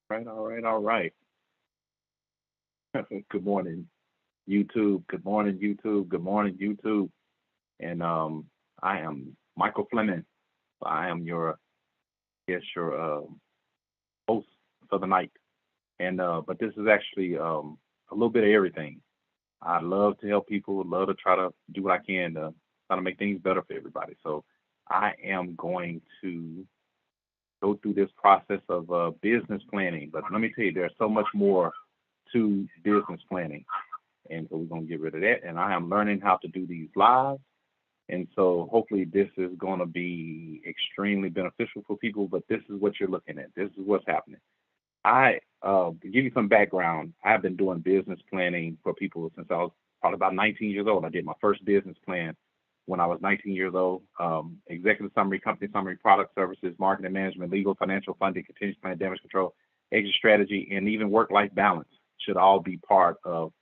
Right, all right, all right. Good morning, YouTube. Good morning, YouTube. Good morning, YouTube. And I am Michael Fleming. I am your host for the night. And but this is actually a little bit of everything. I love to help people. Love to try to do what I can to try to make things better for everybody. So I am going to go through this process of business planning. But let me tell you, there's so much more to business planning. And so we're going to get rid of that. And I am learning how to do these live. And so hopefully this is going to be extremely beneficial for people. But this is what you're looking at. This is what's happening. To give you some background, I've been doing business planning for people since I was probably about 19 years old. I did my first business plan when I was 19 years old. Executive summary, company summary, product services, marketing management, legal, financial, funding, contingency plan, damage control, exit strategy, and even work-life balance should all be part of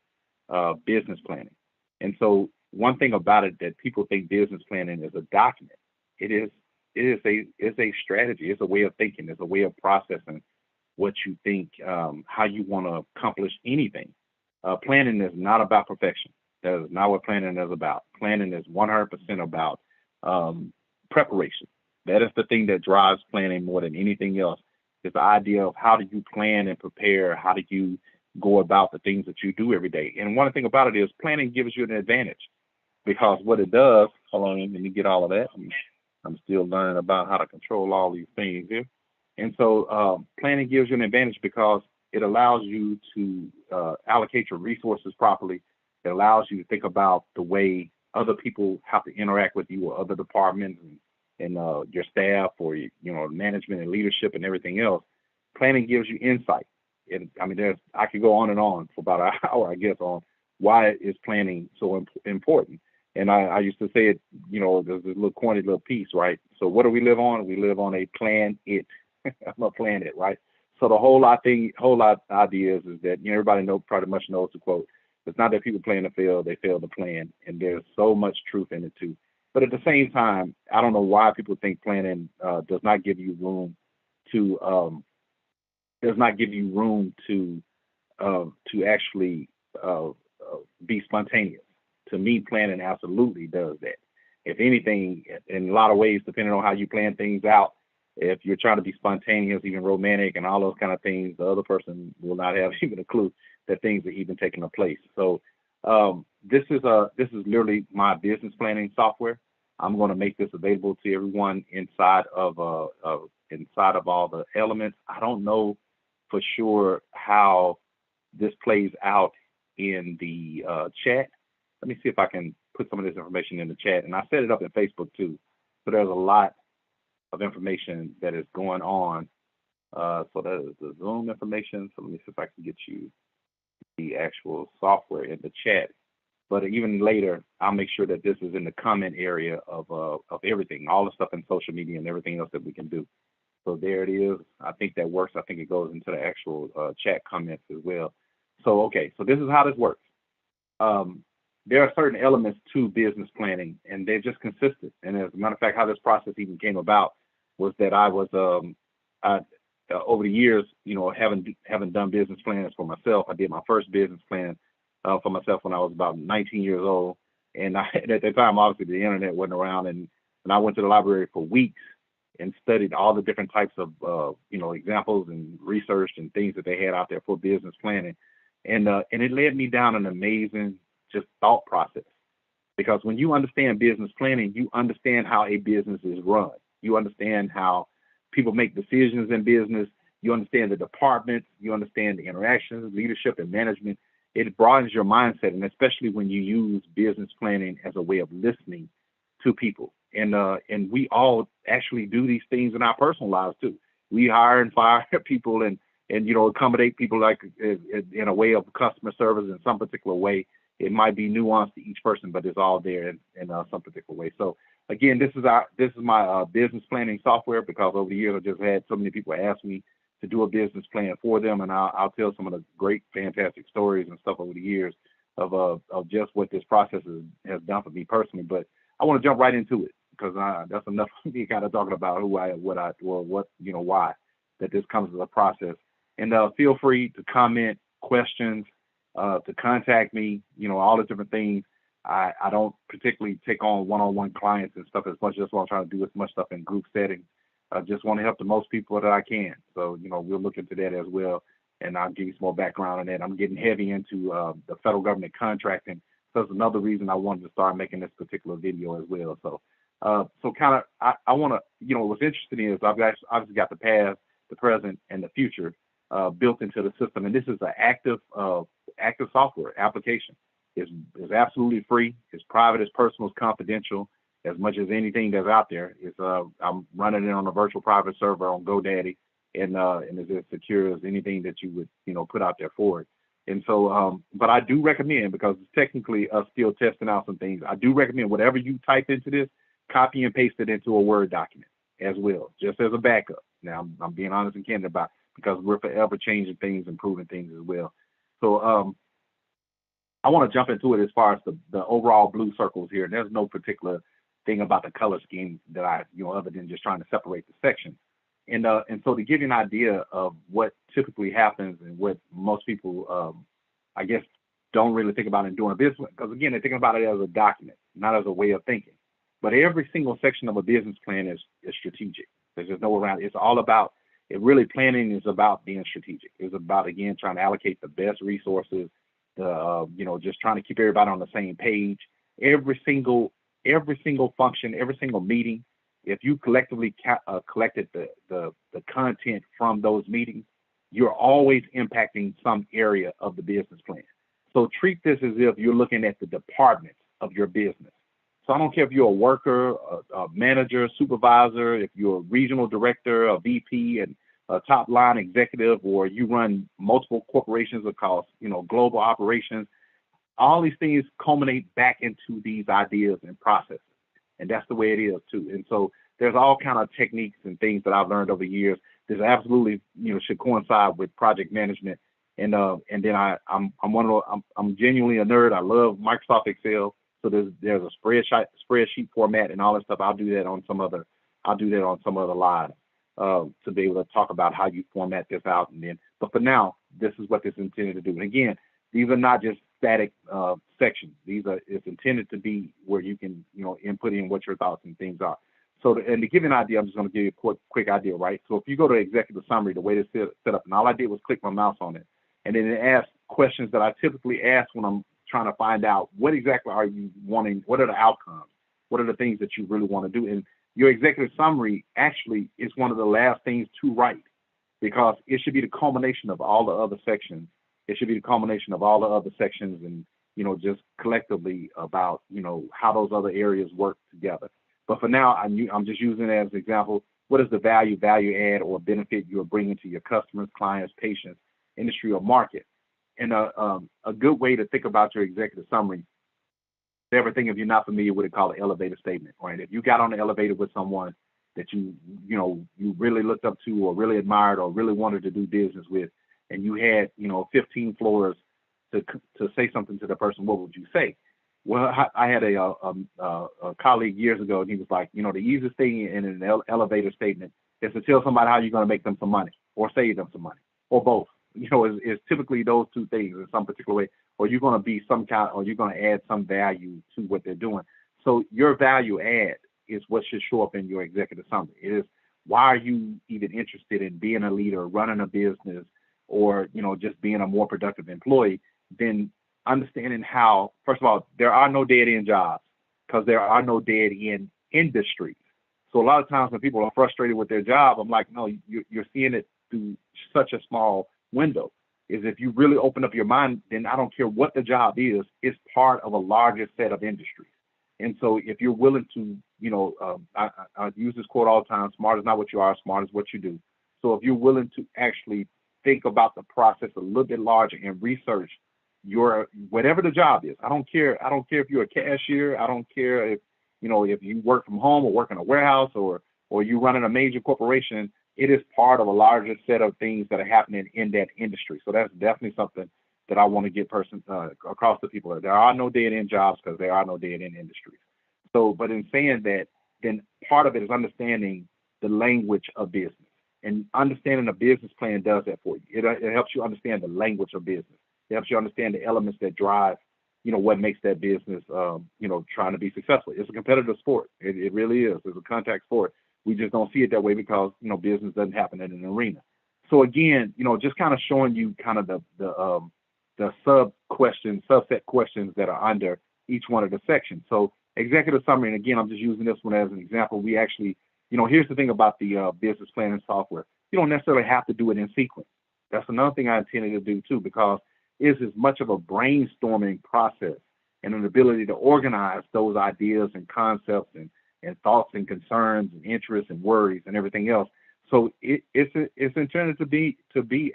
business planning. And so one thing about it that people think business planning is a document. It is it is a strategy. It's a way of thinking. It's a way of processing what you think, how you want to accomplish anything. Planning is not about perfection. That is not what planning is about. Planning is 100% about um, preparation. That is the thing that drives planning more than anything else. Is the idea of how do you plan and prepare? How do you go about the things that you do every day? And one thing about it is planning gives you an advantage because what it does. Hold on, let me get all of that. I'm still learning about how to control all these things here. And so planning gives you an advantage because it allows you to allocate your resources properly. It allows you to think about the way other people have to interact with you or other departments and your staff or management and leadership and everything else. Planning gives you insight. And I mean, there's I could go on and on for about an hour, I guess, on why is planning so important. And I used to say it, there's this little corny little piece, right? So what do we live on? We live on a plan it. I'm a planet, right? So the whole lot idea is that everybody pretty much knows the quote. It's not that people plan to fail; they fail to plan, and there's so much truth in it too. But at the same time, I don't know why people think planning does not give you room to does not give you room to actually be spontaneous. To me, planning absolutely does that. If anything, in a lot of ways, depending on how you plan things out, if you're trying to be spontaneous, even romantic, and all those kind of things, the other person will not have even a clue that things are even taking place. So this is literally my business planning software. I'm going to make this available to everyone inside of all the elements. I don't know for sure how this plays out in the chat. Let me see if I can put some of this information in the chat, and I set it up in Facebook too. So there's a lot of information that is going on. So that is the Zoom information. So let me see if I can get you the actual software in the chat. But even later, I'll make sure that this is in the comment area of everything, all the stuff in social media and everything else that we can do. So there it is. I think that works. I think it goes into the actual chat comments as well. So okay, so this is how this works. Um, there are certain elements to business planning, and they're just consistent. And as a matter of fact, how this process even came about was that I, over the years, having done business plans for myself. I did my first business plan for myself when I was about 19 years old, and at that time, obviously, the internet wasn't around, and I went to the library for weeks and studied all the different types of examples and researched and things that they had out there for business planning, and it led me down an amazing just thought process because when you understand business planning, you understand how a business is run. You understand how people make decisions in business. You understand the departments. You understand the interactions, leadership, and management. It broadens your mindset, and especially when you use business planning as a way of listening to people. And we all actually do these things in our personal lives too. We hire and fire people and accommodate people like in a way of customer service in some particular way. It might be nuanced to each person, but it's all there in some particular way. So again, this is my business planning software because over the years I just had so many people ask me to do a business plan for them, and I'll tell some of the great, fantastic stories and stuff over the years of just what this process has done for me personally. But I want to jump right into it because that's enough of me kind of talking about who I, what I, or what why that this comes as a process. And feel free to comment, questions, to contact me, all the different things. I don't particularly take on one-on-one clients and stuff as much. That's what I'm trying to do as much stuff in group settings. I just want to help the most people that I can. So, we'll look into that as well. And I'll give you some more background on that. I'm getting heavy into the federal government contracting. So that's another reason I wanted to start making this particular video as well. So, kind of, I want to, what's interesting is obviously got the past, the present, and the future built into the system. And this is an active software application. It's absolutely free. It's private, it's personal, it's confidential as much as anything that's out there. I'm running it on a virtual private server on GoDaddy, and it's as secure as anything that you would, put out there for it. And so, but I do recommend, because it's technically still testing out some things, I do recommend whatever you type into this, copy and paste it into a Word document as well, just as a backup. Now, I'm being honest and candid about it, because we're forever changing things, improving things as well. So I want to jump into it as far as the overall blue circles here. There's no particular thing about the color scheme that other than just trying to separate the sections. And so to give you an idea of what typically happens and what most people, I guess, don't really think about in doing a business, because again, they're thinking about it as a document, not as a way of thinking. But every single section of a business plan is strategic. There's just no around. It's all about it. Really, planning is about being strategic. It's about, again, trying to allocate the best resources. Just trying to keep everybody on the same page. Every single function, every single meeting, if you collectively collected the content from those meetings, you're always impacting some area of the business plan. So treat this as if you're looking at the departments of your business. So I don't care if you're a worker, a manager, supervisor, if you're a regional director, a VP, and a top line executive, or you run multiple corporations across, global operations. All these things culminate back into these ideas and processes. And that's the way it is too. And so there's all kind of techniques and things that I've learned over the years. This absolutely, should coincide with project management. And then I'm genuinely a nerd. I love Microsoft Excel. So there's a spreadsheet format and all that stuff. I'll do that on some other live to be able to talk about how you format this out. But for now, this is what this is intended to do. And again, these are not just static sections. It's intended to be where you can, input in what your thoughts and things are. So, and to give you an idea, I'm just going to give you a quick idea, right? So if you go to executive summary, the way it's set up, and all I did was click my mouse on it, and then it asks questions that I typically ask when I'm trying to find out what exactly are you wanting, what are the outcomes, what are the things that you really want to do. And your executive summary actually is one of the last things to write, because it should be the culmination of all the other sections. It should be the culmination of all the other sections and, just collectively about, how those other areas work together. But for now, I'm just using it as an example. What is the value add, or benefit you're bringing to your customers, clients, patients, industry, or market? And a good way to think about your executive summary, everything, if you're not familiar with it, called an elevator statement, right? If you got on the elevator with someone that you really looked up to, or really admired, or really wanted to do business with, and you had 15 floors to say something to the person, what would you say? Well, I had a colleague years ago, and he was like, the easiest thing in an elevator statement is to tell somebody how you're going to make them some money, or save them some money, or both. It's typically those two things in some particular way, or you're going to be some kind, or you're going to add some value to what they're doing. So your value add is what should show up in your executive summary. It is, why are you even interested in being a leader, running a business, or just being a more productive employee? Then understanding how, first of all, there are no dead end jobs, because there are no dead end industries. So a lot of times when people are frustrated with their job, I'm like, no, you're seeing it through such a small window. Is if you really open up your mind, then I don't care what the job is, it's part of a larger set of industries. And so if you're willing to, I use this quote all the time: smart is not what you are, smart is what you do. So if you're willing to actually think about the process a little bit larger and research your, whatever the job is. I don't care if you're a cashier. I don't care if you work from home, or work in a warehouse, or you run in a major corporation. It is part of a larger set of things that are happening in that industry. So that's definitely something that I want to get across to people. There are no dead end jobs, because there are no dead end industries. So, but in saying that, then part of it is understanding the language of business. And understanding a business plan does that for you. It helps you understand the language of business. It helps you understand the elements that drive, what makes that business, trying to be successful. It's a competitive sport. It really is. It's a contact sport. We just don't see it that way because, business doesn't happen in an arena. So again, just kind of showing you kind of the subset questions that are under each one of the sections. So executive summary, and again, I'm just using this one as an example. We actually, here's the thing about the business planning software. You don't necessarily have to do it in sequence. That's another thing I intended to do too, because it's as much of a brainstorming process and an ability to organize those ideas and concepts and thoughts and concerns and interests and worries and everything else. So it's intended to be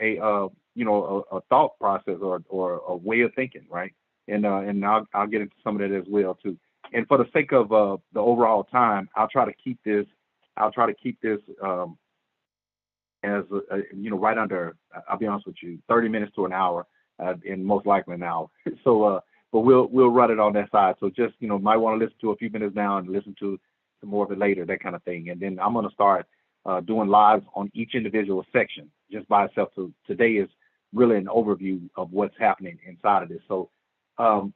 a a thought process or a way of thinking, right? And I'll get into some of that as well too. And for the sake of the overall time, I'll try to keep this as right under, I'll be honest with you, 30 minutes to an hour, and most likely an hour. So but we'll run it on that side. So just might want to listen to a few minutes now and listen to some more of it later, that kind of thing. And then I'm going to start doing lives on each individual section just by itself. So today is really an overview of what's happening inside of this. So in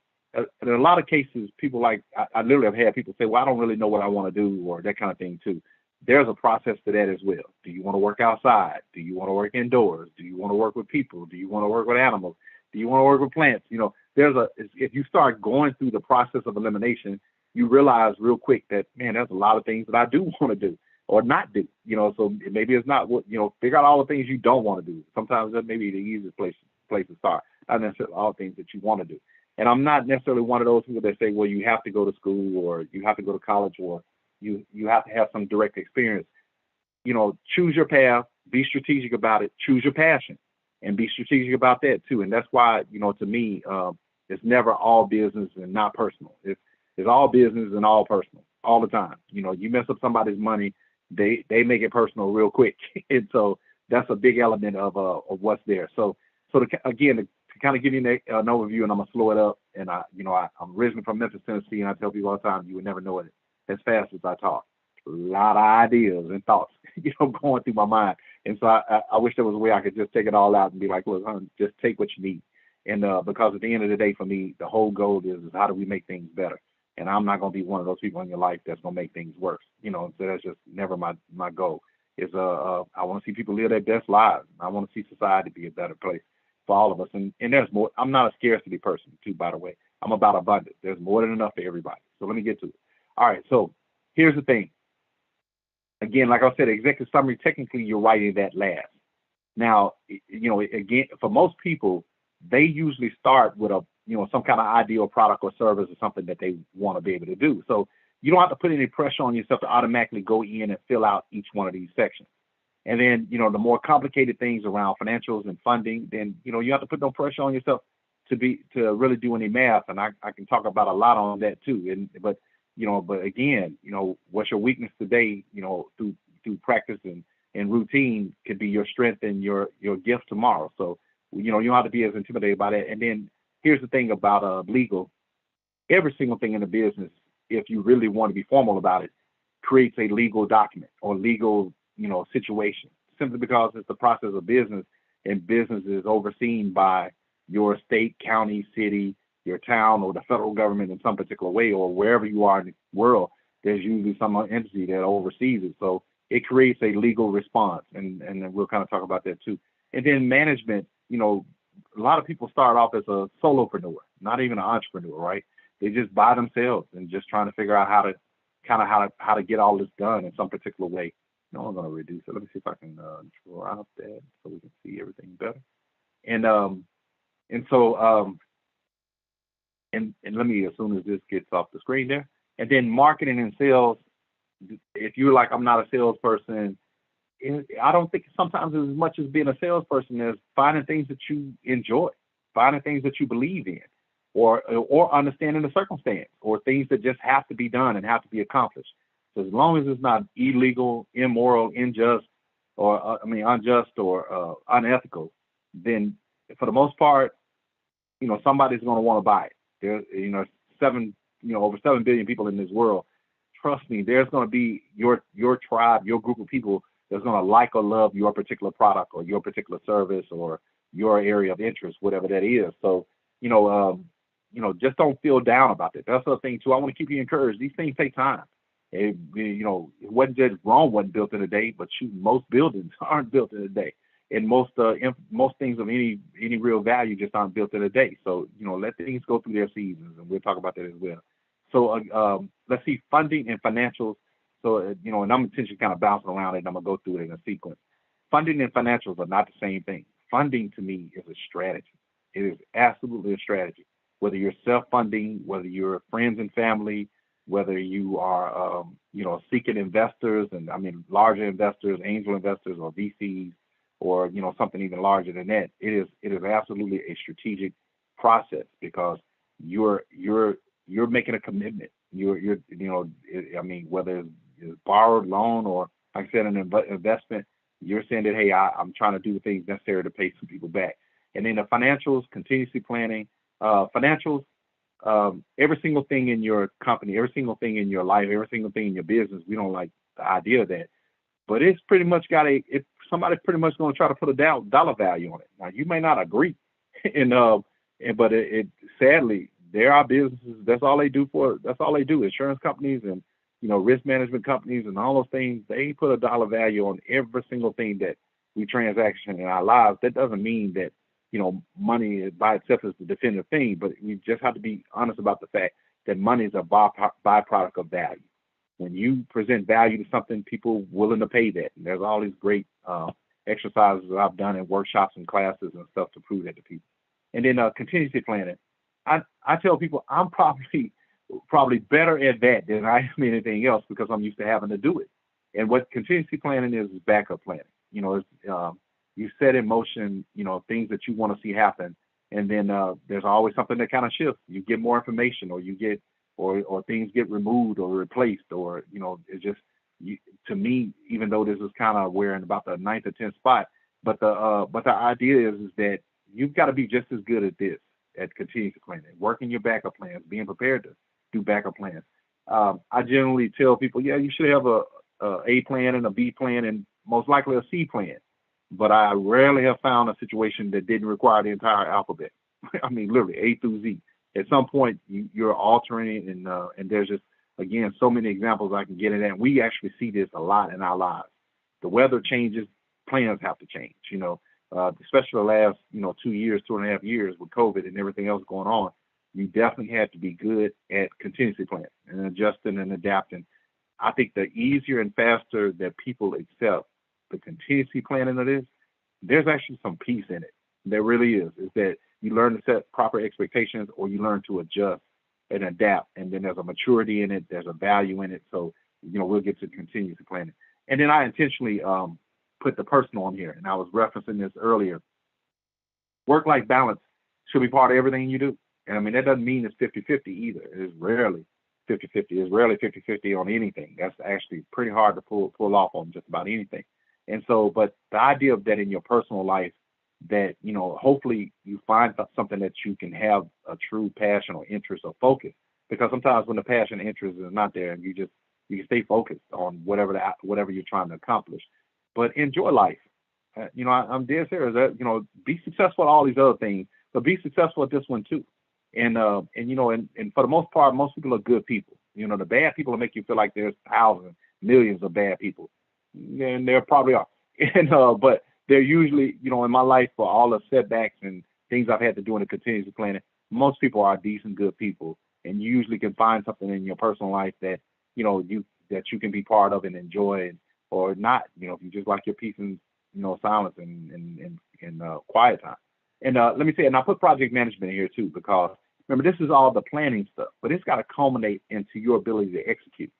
a lot of cases, people I literally have had people say, well, I don't really know what I want to do, or that kind of thing too. There's a process to that as well. Do you want to work outside? Do you want to work indoors? Do you want to work with people? Do you want to work with animals? Do you want to work with plants? If you start going through the process of elimination, you realize real quick that, man, there's a lot of things that I do want to do or not do, so maybe it's not what, figure out all the things you don't want to do. Sometimes that may be the easiest place to start, not necessarily all the things that you want to do. And I'm not necessarily one of those people that say, well, you have to go to school or you have to go to college or you have to have some direct experience. Choose your path, be strategic about it, choose your passion and be strategic about that too. And that's why, to me, it's never all business and not personal. It's all business and all personal all the time. You mess up somebody's money, they make it personal real quick. And so that's a big element of what's there. So again, to kind of give you an overview, and I'm gonna slow it up. And I'm originally from Memphis, Tennessee, and I tell people all the time, you would never know it as fast as I talk. A lot of ideas and thoughts, going through my mind. And so I wish there was a way I could just take it all out and be like, look, hon, just take what you need. And because at the end of the day, for me, the whole goal is how do we make things better? And I'm not going to be one of those people in your life that's going to make things worse. So that's just never my goal. I want to see people live their best lives. I want to see society be a better place for all of us. And there's more. I'm not a scarcity person, too, by the way. I'm about abundance. There's more than enough for everybody. So let me get to it. All right. So here's the thing. Again, like I said, executive summary, technically you're writing that last. Now, again, for most people, they usually start with some kind of ideal product or service or something that they want to be able to do. So you don't have to put any pressure on yourself to automatically go in and fill out each one of these sections. And then, the more complicated things around financials and funding, then, you have to put no pressure on yourself to really do any math. And I can talk about a lot on that too. But again, what's your weakness today, through practice and routine could be your strength and your gift tomorrow. So, you don't have to be as intimidated by that. And then here's the thing about legal. Every single thing in the business, if you really want to be formal about it, creates a legal document or legal, situation, simply because it's the process of business, and business is overseen by your state, county, city, your town, or the federal government in some particular way, or wherever you are in the world, there's usually some entity that oversees it. So it creates a legal response, and then we'll kind of talk about that too. And then management, a lot of people start off as a solopreneur, not even an entrepreneur, right? They just by themselves and just trying to figure out how to get all this done in some particular way. No, I'm going to reduce it. Let me see if I can drop that so we can see everything better. And let me, as soon as this gets off the screen there, and then marketing and sales. If you're like, I'm not a salesperson, I don't think sometimes as much as being a salesperson is finding things that you enjoy, finding things that you believe in, or understanding the circumstance, or things that just have to be done and have to be accomplished. So as long as it's not illegal, immoral, unjust, or unethical, then for the most part, somebody's going to want to buy it. There's, over 7 billion people in this world. Trust me, there's going to be your tribe, your group of people that's going to like or love your particular product or your particular service or your area of interest, whatever that is. So, you know, just don't feel down about it. That's the thing too. I want to keep you encouraged. These things take time. It wasn't just Rome wasn't built in a day, but shoot, most buildings aren't built in a day, and most things of any real value just aren't built in a day. So, let things go through their seasons, and we'll talk about that as well. So, let's see, funding and financials. So, and I'm intentionally kind of bouncing around it, and I'm gonna go through it in a sequence. Funding and financials are not the same thing. Funding to me is a strategy. It is absolutely a strategy. Whether you're self-funding, whether you're friends and family, whether you are, seeking investors, and I mean larger investors, angel investors, or VCs, or something even larger than that. It is absolutely a strategic process because you're making a commitment. I mean, whether it's borrowed loan or, like I said, an investment, you're saying that, hey, I'm trying to do the things necessary to pay some people back. And then the financials, contingency planning, financials, every single thing in your company, every single thing in your life, every single thing in your business, we don't like the idea of that. But it's pretty much somebody's pretty much going to try to put a dollar value on it. Now, you may not agree, but sadly, there are businesses, that's all they do. Insurance companies and, risk management companies and all those things, they put a dollar value on every single thing that we transaction in our lives. That doesn't mean that, money by itself is the definitive thing, but we just have to be honest about the fact that money is a byproduct of value. When you present value to something, people willing to pay that. And there's all these great exercises that I've done in workshops and classes and stuff to prove that to people. And then contingency planning. I tell people I'm probably better at that than I am anything else because I'm used to having to do it. And what contingency planning is backup planning. You set in motion, things that you want to see happen. And then there's always something that kind of shifts. You get more information, or you get, or things get removed or replaced, or, it's just, to me, even though this is kind of we're in about the ninth or 10th spot, but the idea is that you've got to be just as good at this, at contingency planning, working your backup plans, being prepared to do backup plans. I generally tell people, yeah, you should have a plan and a B plan and most likely a C plan. But I rarely have found a situation that didn't require the entire alphabet. I mean, literally A through Z. At some point, you're altering it, and there's just, again, so many examples I can get in that. And we actually see this a lot in our lives. The weather changes, plans have to change, especially the last, 2 years, 2.5 years with COVID and everything else going on. You definitely have to be good at contingency planning and adjusting and adapting. I think the easier and faster that people accept the contingency planning of this, there's actually some peace in it. There really is that you learn to set proper expectations, or you learn to adjust and adapt. And then there's a maturity in it. There's a value in it. So, we'll get to contingency planning. And then I intentionally put the personal on here. And I was referencing this earlier. Work-life balance should be part of everything you do. And I mean, that doesn't mean it's 50-50 either. It's rarely 50-50. It's rarely 50-50 on anything. That's actually pretty hard to pull off on just about anything. And so, but the idea of that in your personal life, that, hopefully you find something that you can have a true passion or interest or focus, because sometimes when the passion and interest is not there, you can stay focused on whatever you're trying to accomplish, but enjoy life. I'm dead serious that, be successful at all these other things, but be successful at this one too. And for the most part, most people are good people. The bad people will make you feel like there's thousands, millions of bad people. And there probably are. And but they're usually, in my life, for all the setbacks and things I've had to do in the contingency planning, most people are decent, good people. And you usually can find something in your personal life that, that you can be part of and enjoy, or not, if you just like your peace and, silence and quiet time. And let me say, and I put project management in here too, because remember, this is all the planning stuff, but it's got to culminate into your ability to execute.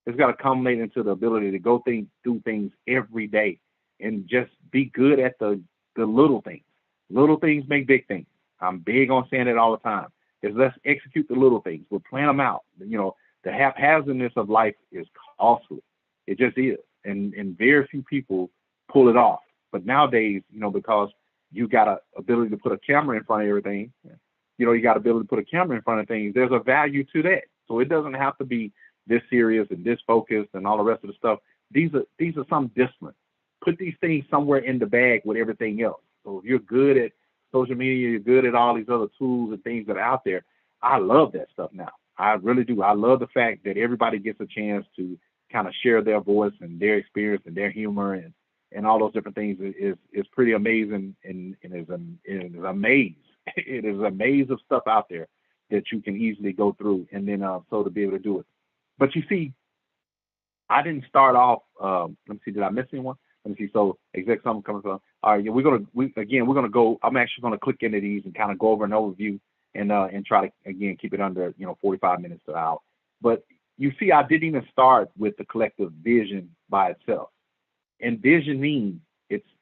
It's got to culminate into the ability to do things every day and just be good at the little things. Little things make big things. I'm big on saying it all the time. Let's execute the little things. We'll plan them out. The haphazardness of life is costly. It just is. And very few people pull it off. But nowadays, because you got a ability to put a camera in front of everything, you got ability to put a camera in front of things, there's a value to that. So it doesn't have to be this serious and this focused and all the rest of the stuff. These are some disciplines. put these things somewhere in the bag with everything else. So if you're good at social media, you're good at all these other tools and things that are out there. I love that stuff now. I really do. I love the fact that everybody gets a chance to kind of share their voice and their experience and their humor and all those different things is pretty amazing and is a maze. It is a maze of stuff out there that you can easily go through and then so to be able to do it. But you see, I didn't start off. Let me see. Did I miss anyone? Let me see. So, exec something coming from. All right. Yeah, we're gonna go. I'm actually gonna click into these and kind of go over an overview and try to again keep it under 45 minutes to out. But you see, I didn't even start with the collective vision by itself. Envisioning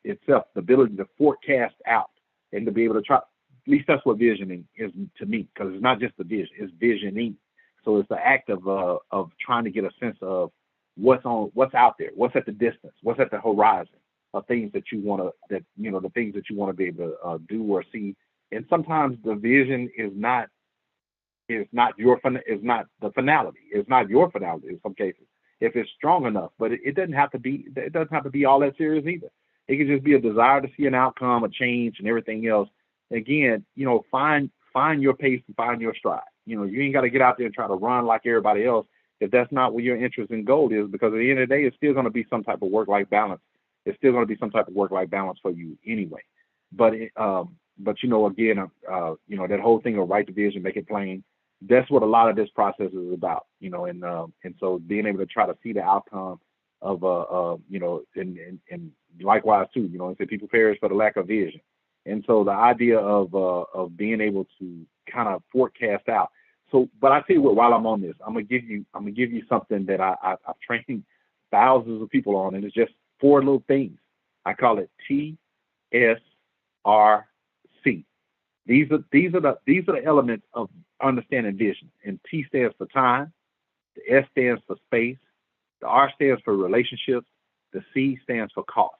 itself, the ability to forecast out and to be able to try. At least that's what visioning is to me, because it's not just the vision; it's visioning. So it's the act of trying to get a sense of what's out there, what's at the distance, what's at the horizon of things that you want to the things that you want to be able to do or see. And sometimes the vision is not the finality. It's not your finality in some cases if it's strong enough. But it doesn't have to be. It doesn't have to be all that serious either. It can just be a desire to see an outcome, a change, and everything else. Again, find your pace and find your stride. You ain't got to get out there and try to run like everybody else if that's not what your interest and goal is, because at the end of the day, it's still going to be some type of work-life balance. It's still going to be some type of work-life balance for you anyway. But again, that whole thing of write the vision, make it plain. That's what a lot of this process is about, and so being able to try to see the outcome of, and likewise too, and say people perish for the lack of vision. And so the idea of being able to kind of forecast out. So, but I tell you what, while I'm on this, I'm gonna give you something that I've trained thousands of people on, and it's just 4 little things. I call it TSRC. These are the elements of understanding vision. And T stands for time, the S stands for space, the R stands for relationships, the C stands for cost.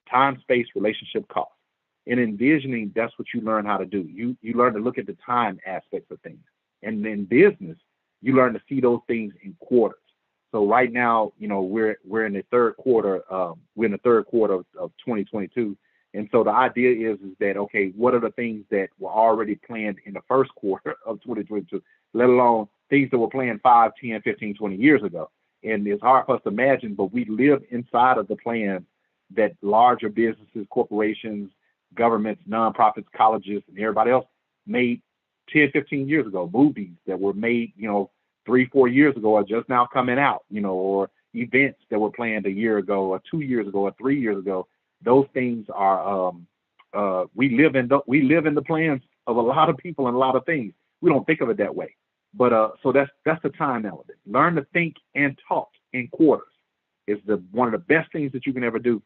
Time, space, relationship, cost. In envisioning, that's what you learn how to do. You learn to look at the time aspects of things. And in business, you learn to see those things in quarters. So right now, we're in the third quarter. We're in the third quarter of 2022. And so the idea is that, okay, what are the things that were already planned in the first quarter of 2022, let alone things that were planned 5, 10, 15, 20 years ago. And it's hard for us to imagine, but we live inside of the plans that larger businesses, corporations, governments, nonprofits, colleges, and everybody else made 10, 15 years ago. Movies that were made, 3, 4 years ago are just now coming out, or events that were planned a year ago or 2 years ago or 3 years ago. Those things are, we live in the plans of a lot of people and a lot of things. We don't think of it that way. But so that's the time element. Learn to think and talk in quarters is one of the best things that you can ever do.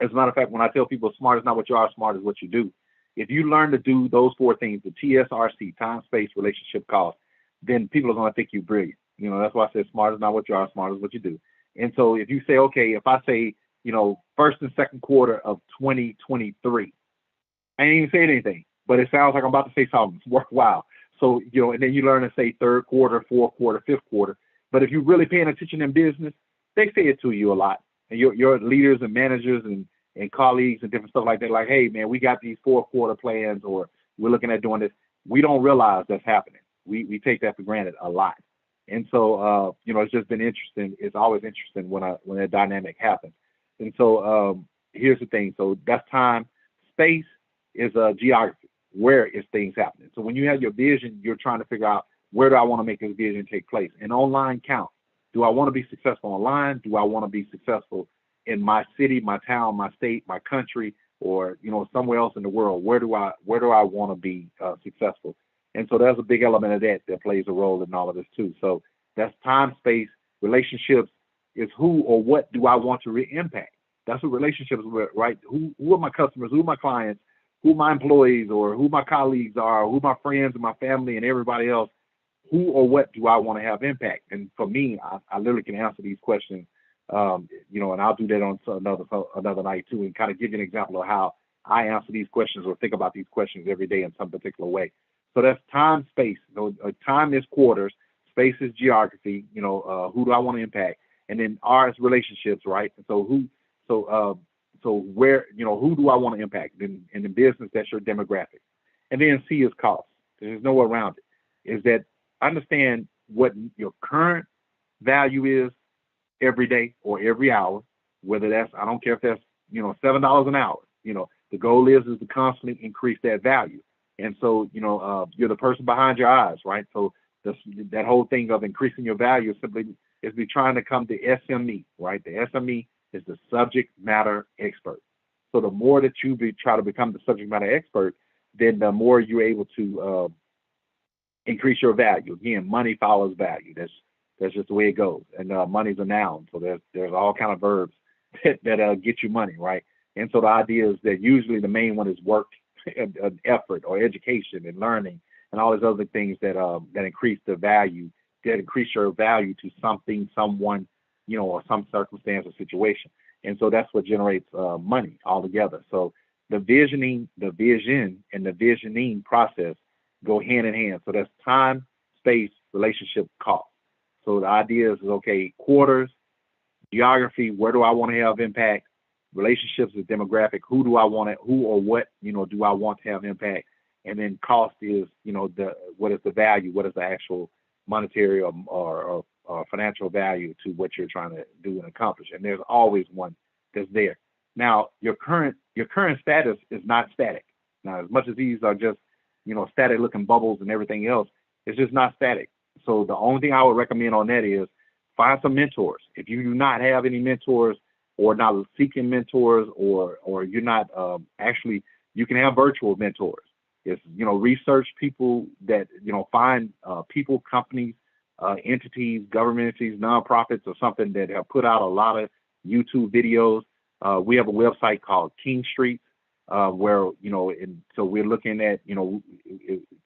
As a matter of fact, when I tell people smart is not what you are, smart is what you do. If you learn to do those 4 things, the TSRC, time, space, relationship, cost, then people are going to think you're brilliant. That's why I said smart is not what you are, smart is what you do. And so if you say, okay, if I say, first and second quarter of 2023, I ain't even saying anything, but it sounds like I'm about to say something worthwhile. So, and then you learn to say third quarter, fourth quarter, fifth quarter. But if you're really paying attention in business, they say it to you a lot. And your leaders and managers and colleagues and different stuff like that, like, hey, man, we got these 4th quarter plans, or we're looking at doing this. We don't realize that's happening. We take that for granted a lot. And so, it's just been interesting. It's always interesting when that dynamic happens. And so here's the thing. So that's time. Space is geography. Where is things happening? So when you have your vision, you're trying to figure out, where do I want to make this vision take place? And online counts. Do I want to be successful online? Do I want to be successful in my city, my town, my state, my country, or somewhere else in the world? Where do I want to be successful? And so there's a big element of that plays a role in all of this too. So that's time, space, relationships is who or what do I want to impact? That's what relationships are, right? Who are my customers? Who are my clients? Who my employees, or who my colleagues are? Who my friends and my family and everybody else? Who or what do I want to have impact? And for me, I literally can answer these questions, and I'll do that on another night too, and kind of give you an example of how I answer these questions or think about these questions every day in some particular way. So that's time, space. Time is quarters, space is geography. Who do I want to impact? And then R is relationships, right? And so So where, who do I want to impact? In the business, that's your demographic. And then C is cost. There's no way around it. Is that understand what your current value is every day or every hour, whether that's, I don't care if that's, $7 an hour. The goal is to constantly increase that value. And so, you're the person behind your eyes, right? So that whole thing of increasing your value is be trying to come to SME, right? The SME is the subject matter expert. So the more that you try to become the subject matter expert, then the more you're able to increase your value. Again, money follows value. That's just the way it goes. And money's a noun, so there's all kind of verbs that get you money, right? And so the idea is that usually the main one is work, and effort, or education and learning, and all these other things that increase the value, that increase your value to something, someone, or some circumstance or situation. And so that's what generates money altogether. So the vision and the visioning process go hand in hand. So that's time, space, relationship, cost. So the idea is okay, quarters, geography, where do I want to have impact? Relationships is demographic, who do I want to, who or what, do I want to have impact? And then cost is, what is the value? What is the actual monetary or financial value to what you're trying to do and accomplish? And there's always one that's there. Now, your current status is not static. Now, as much as these are just, static looking bubbles and everything else, it's just not static. So the only thing I would recommend on that is find some mentors. If you do not have any mentors, or not seeking mentors, or you're not actually, you can have virtual mentors. It's, research people that, find people, companies, entities, government entities, nonprofits, or something that have put out a lot of YouTube videos. We have a website called King Street, where, and so we're looking at,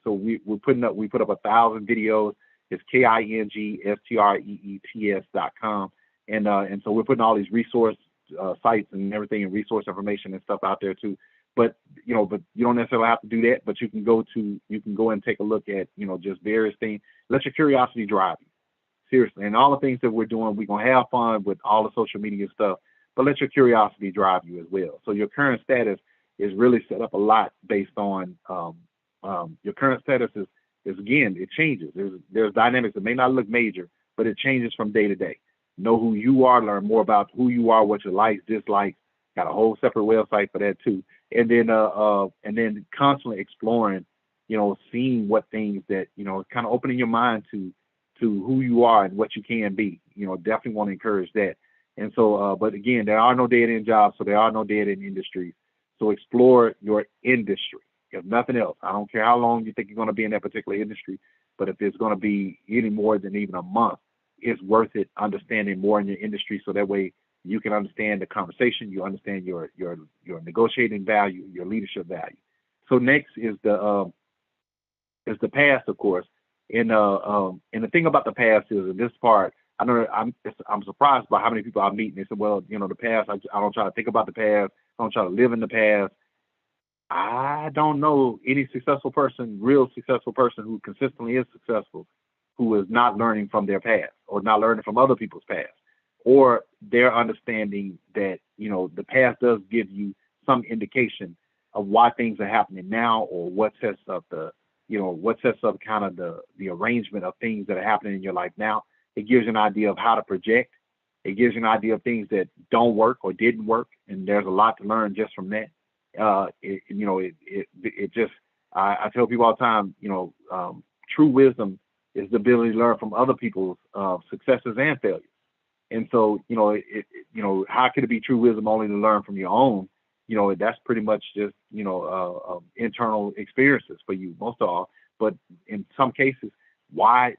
so we put up 1,000 videos. It's KINGSTREETS.com. And so we're putting all these resource sites and everything, and resource information and stuff out there too. But you don't necessarily have to do that. But you can go and take a look at, just various things. Let your curiosity drive you, seriously. And all the things that we're doing, we're gonna have fun with all the social media stuff. But let your curiosity drive you as well. So your current status is really set up a lot based on your current status is again, it changes. There's dynamics that may not look major, but it changes from day to day. Know who you are, learn more about who you are, what your likes, dislikes. Got a whole separate website for that too. And then constantly exploring, seeing what things that, kind of opening your mind to who you are and what you can be. Definitely want to encourage that. And so, but again, there are no dead end jobs, so there are no dead end industries. So explore your industry, if nothing else. I don't care how long you think you're going to be in that particular industry, but if it's going to be any more than even a month, it's worth it understanding more in your industry, so that way you can understand the conversation, you understand your negotiating value, your leadership value. So next is the past, of course. And the thing about the past is, in this part, I know I'm surprised by how many people I meet and they say, well, the past, I don't try to think about the past, I don't try to live in the past. I don't know any real successful person who consistently is successful, who is not learning from their past, or not learning from other people's past, or their understanding that, the past does give you some indication of why things are happening now, or what sets up kind of the arrangement of things that are happening in your life now. It gives you an idea of how to project. It gives you an idea of things that don't work or didn't work. And there's a lot to learn just from that. I tell people all the time, true wisdom is the ability to learn from other people's successes and failures. And so, how could it be true wisdom only to learn from your own? That's pretty much just, internal experiences for you, most of all. But in some cases, why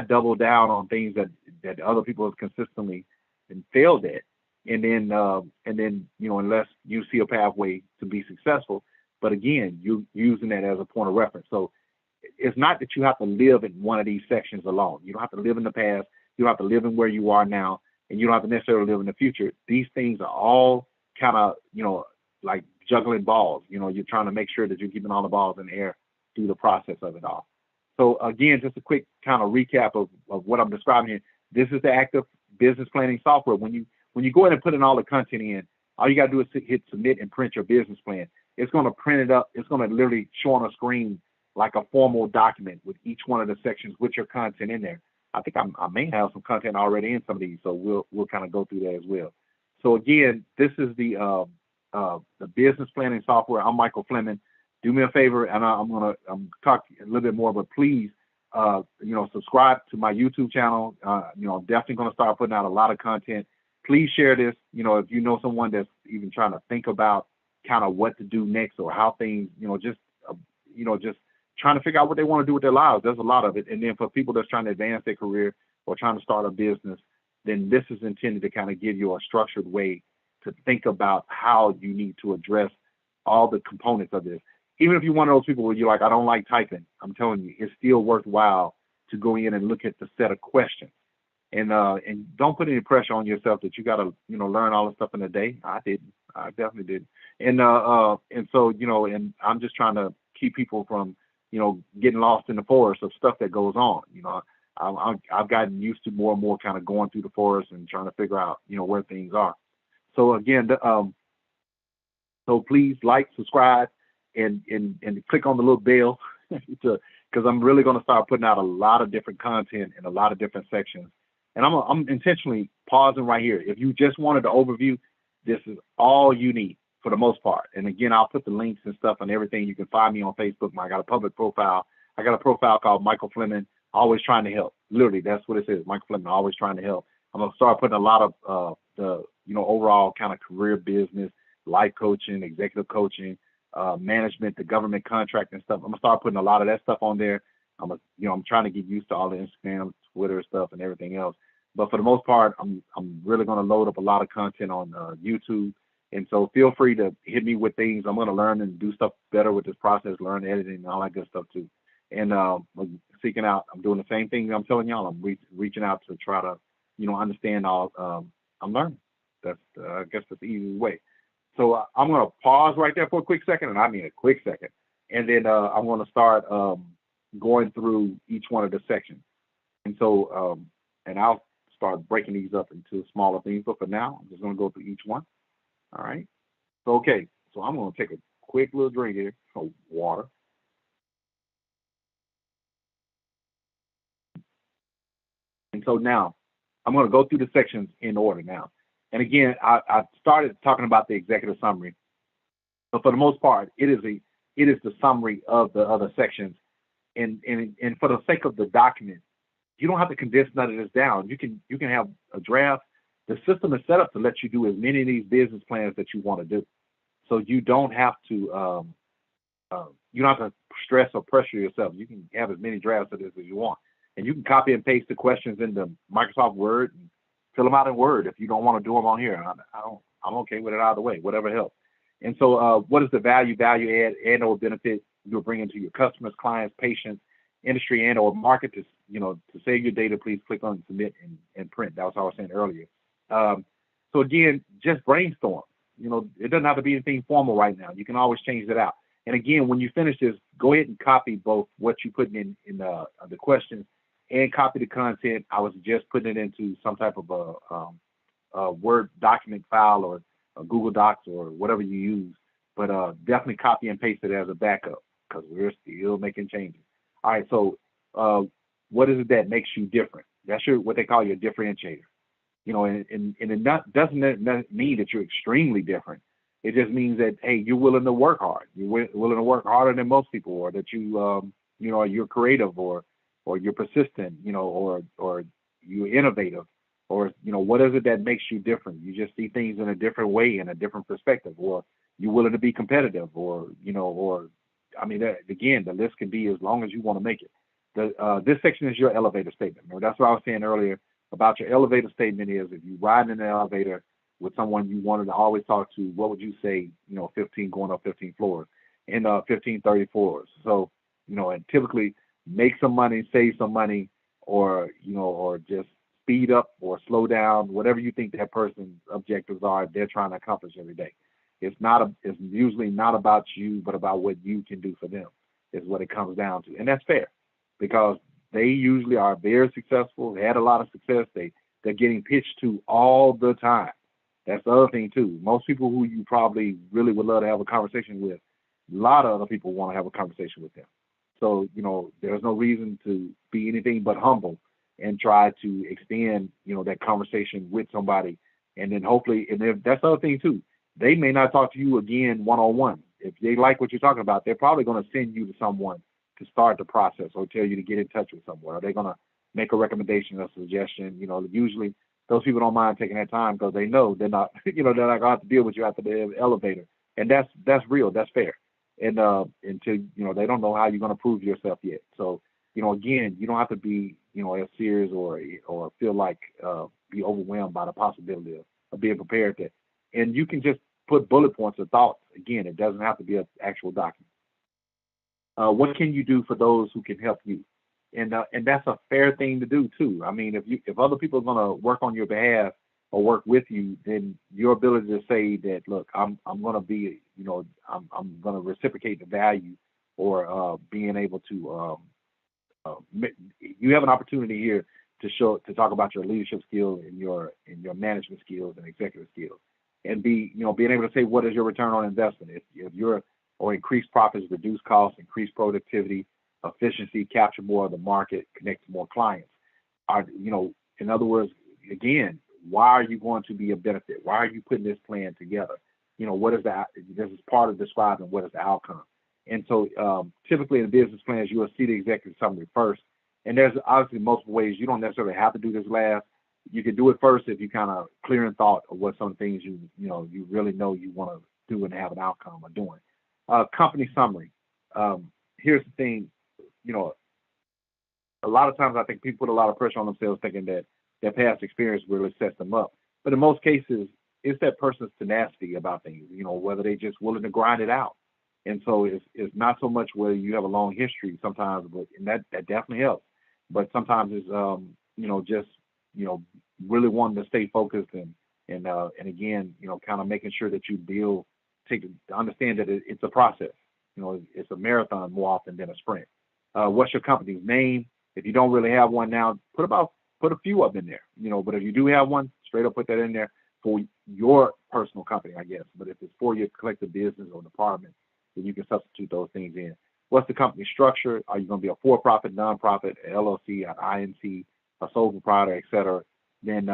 double down on things that other people have consistently and failed at? And then, unless you see a pathway to be successful, but again, you using that as a point of reference. So it's not that you have to live in one of these sections alone. You don't have to live in the past. You don't have to live in where you are now, and you don't have to necessarily live in the future. These things are all kind of, like juggling balls. You're trying to make sure that you're keeping all the balls in the air through the process of it all. So again, just a quick kind of recap of what I'm describing here. This is the active business planning software. When you go in and put in all the content in, All you got to do is hit submit and print your business plan. It's going to print it up. It's going to literally show on a screen like a formal document with each one of the sections with your content in there. I think I may have some content already in some of these, so we'll kind of go through that as well. So again, this is the business planning software. I'm Michael Fleming. Do me a favor, and I'm gonna talk a little bit more, but please, subscribe to my YouTube channel. I'm definitely gonna start putting out a lot of content. Please share this. If you know someone that's even trying to think about kind of what to do next or how things, just trying to figure out what they want to do with their lives. There's a lot of it. And then for people that's trying to advance their career or trying to start a business, then this is intended to kind of give you a structured way to think about how you need to address all the components of this. Even if you're one of those people where you're like, I don't like typing, I'm telling you, it's still worthwhile to go in and look at the set of questions. And don't put any pressure on yourself that you got to, learn all this stuff in a day. I didn't. I definitely didn't. And so, and I'm just trying to keep people from, getting lost in the forest of stuff that goes on. I've gotten used to more and more kind of going through the forest and trying to figure out, where things are. So again, so please like, subscribe, and click on the little bell because I'm really going to start putting out a lot of different content in a lot of different sections. And I'm intentionally pausing right here. If you just wanted the overview, this is all you need for the most part. And again, I'll put the links and stuff and everything. You can find me on Facebook. I got a public profile. I got a profile called Michael Fleming, always trying to help. Literally, that's what it says, Michael Fleming, always trying to help. I'm going to start putting a lot of the, overall kind of career business, life coaching, executive coaching, management, the government contract and stuff. I'm going to start putting a lot of that stuff on there. I'm trying to get used to all the Instagram, Twitter stuff and everything else. But for the most part, I'm really going to load up a lot of content on YouTube. And so feel free to hit me with things. I'm going to learn and do stuff better with this process, learn editing and all that good stuff too. And seeking out, I'm doing the same thing I'm telling y'all. I'm reaching out to try to, understand all I'm learning. That's, I guess that's the easiest way. So I'm going to pause right there for a quick second, and I mean a quick second. And then I'm going to start going through each one of the sections. And so, and I'll start breaking these up into smaller things. But for now, I'm just going to go through each one. All right. So, okay. So I'm going to take a quick little drink here of water. And so now I'm going to go through the sections in order now. And again, I started talking about the executive summary, but for the most part, it is the summary of the other sections. And for the sake of the document, you don't have to condense none of this down. You can have a draft. The system is set up to let you do as many of these business plans that you want to do. So you don't have to stress or pressure yourself. You can have as many drafts of this as you want. And you can copy and paste the questions into Microsoft Word and fill them out in Word if you don't want to do them on here. I'm okay with it either way, whatever helps. And so what is the value add and or benefit you're bringing to your customers, clients, patients, industry and or market? To save your data, please click on submit and print. That was what I was saying earlier. So again, just brainstorm. It doesn't have to be anything formal right now. You can always change it out. And again, when you finish this, go ahead and copy both what you put in the questions and copy the content. I was just putting it into some type of a Word document file or a Google Docs or whatever you use. But definitely copy and paste it as a backup because we're still making changes. All right, so what is it that makes you different? That's what they call your differentiator. And it doesn't mean that you're extremely different. It just means that, hey, you're willing to work hard. You're willing to work harder than most people, or that you're creative, or you're persistent, or you're innovative, or what is it that makes you different? You just see things in a different way, in a different perspective, or you're willing to be competitive, again, the list can be as long as you want to make it. This section is your elevator statement. Remember, that's what I was saying earlier about your elevator statement is if you ride in an elevator with someone you wanted to always talk to, what would you say, 15 going up 15 floors and 15, 30 floors. So, and typically make some money, save some money, or just speed up or slow down, whatever you think that person's objectives are, they're trying to accomplish every day. It's usually not about you, but about what you can do for them is what it comes down to. And that's fair because they usually are very successful. They had a lot of success. They're getting pitched to all the time. That's the other thing too. Most people who you probably really would love to have a conversation with, a lot of other people want to have a conversation with them. So, there's no reason to be anything but humble and try to extend, that conversation with somebody. And then hopefully, and if that's the other thing too, they may not talk to you again one on one. If they like what you're talking about, they're probably going to send you to someone to start the process or tell you to get in touch with someone. Or they're going to make a recommendation or suggestion. Usually those people don't mind taking that time because they know they're not, they're not going to have to deal with you after the elevator. And that's real. That's fair. And until they don't know how you're going to prove yourself yet. So again, you don't have to be as serious or feel like be overwhelmed by the possibility of being prepared to, and you can just put bullet points of thoughts. Again, it doesn't have to be an actual document. What can you do for those who can help you? And that's a fair thing to do too. I mean, if other people are going to work on your behalf or work with you, then your ability to say that, look, I'm going to be, I'm going to reciprocate the value, or being able to, you have an opportunity here to talk about your leadership skills and your management skills and executive skills, and being able to say what is your return on investment if you're, or increase profits, reduce costs, increase productivity, efficiency, capture more of the market, connect to more clients. In other words, again, why are you going to be a benefit? Why are you putting this plan together? What is this is part of describing what is the outcome. And so typically in business plans, you will see the executive summary first. And there's obviously multiple ways. You don't necessarily have to do this last. You can do it first if you kind of clear in thought of what some things you really know you want to do and have an outcome of doing. Company summary. Here's the thing, a lot of times I think people put a lot of pressure on themselves thinking that their past experience really sets them up. But in most cases, it's that person's tenacity about things, whether they're just willing to grind it out. And so it's not so much whether you have a long history sometimes, and that definitely helps. But sometimes it's, just, really wanting to stay focused and again, kind of making sure that you understand that it's a process. It's a marathon more often than a sprint. What's your company's name? If you don't really have one now, put a few of them in there, but if you do have one, straight up put that in there for your personal company, I guess. But if it's for your collective business or department, then you can substitute those things in. What's the company structure? Are you going to be a for-profit, non-profit, an LLC, an INC, a sole proprietor, et cetera? Then,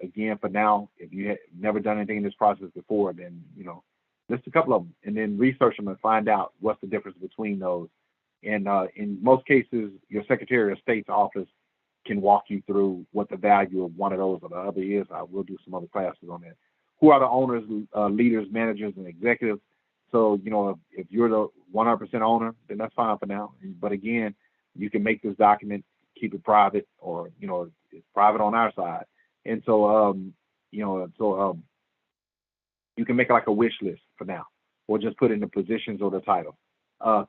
again, for now, if you have never done anything in this process before, then, list a couple of them and then research them and find out what's the difference between those. And in most cases, your Secretary of State's office can walk you through what the value of one of those or the other is. I will do some other classes on that. Who are the owners, leaders, managers, and executives? So, if you're the 100% owner, then that's fine for now. But again, you can make this document, keep it private, or, it's private on our side. And so, you can make it like a wish list for now, or just put in the positions or the title.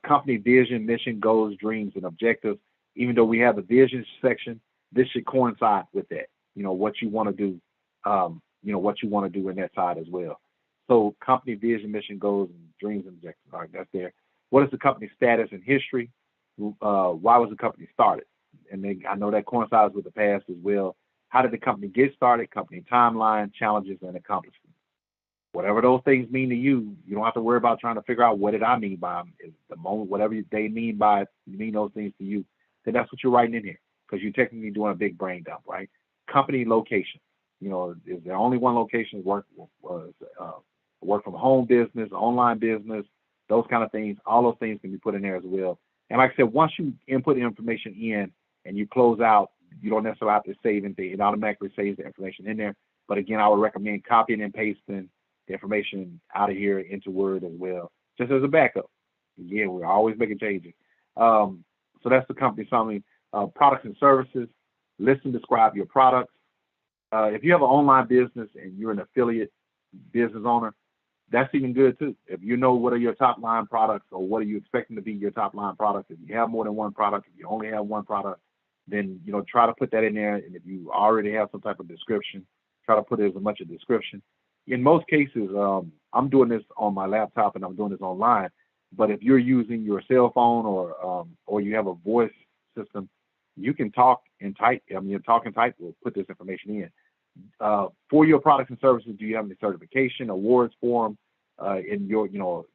Company vision, mission, goals, dreams, and objectives. Even though we have the vision section, this should coincide with that. What you want to do, what you want to do in that side as well. So company vision, mission, goals, and dreams and objectives. All right, that's there. What is the company status and history? Why was the company started? And then I know that coincides with the past as well. How did the company get started? Company timeline, challenges, and accomplishments. Whatever those things mean to you, you don't have to worry about trying to figure out what did I mean by them. If the moment, whatever they mean by it, you mean those things to you, then that's what you're writing in here, because you're technically doing a big brain dump, right? Company location. Is there only one location? Work from home business, online business, those kind of things. All those things can be put in there as well. And like I said, once you input the information in and you close out, you don't necessarily have to save anything. It automatically saves the information in there. But again, I would recommend copying and pasting the information out of here into Word as well, just as a backup. Again, we're always making changes. So that's the company summary. Products and services. List and describe your products. If you have an online business and you're an affiliate business owner, that's even good too. If you know what are your top line products, or what are you expecting to be your top line products. If you have more than one product, if you only have one product, then try to put that in there. And if you already have some type of description, try to put as much a description. In most cases, I'm doing this on my laptop and I'm doing this online. But if you're using your cell phone or you have a voice system, you can talk and type. Talk and type will put this information in. For your products and services, do you have any certification, awards for them in your,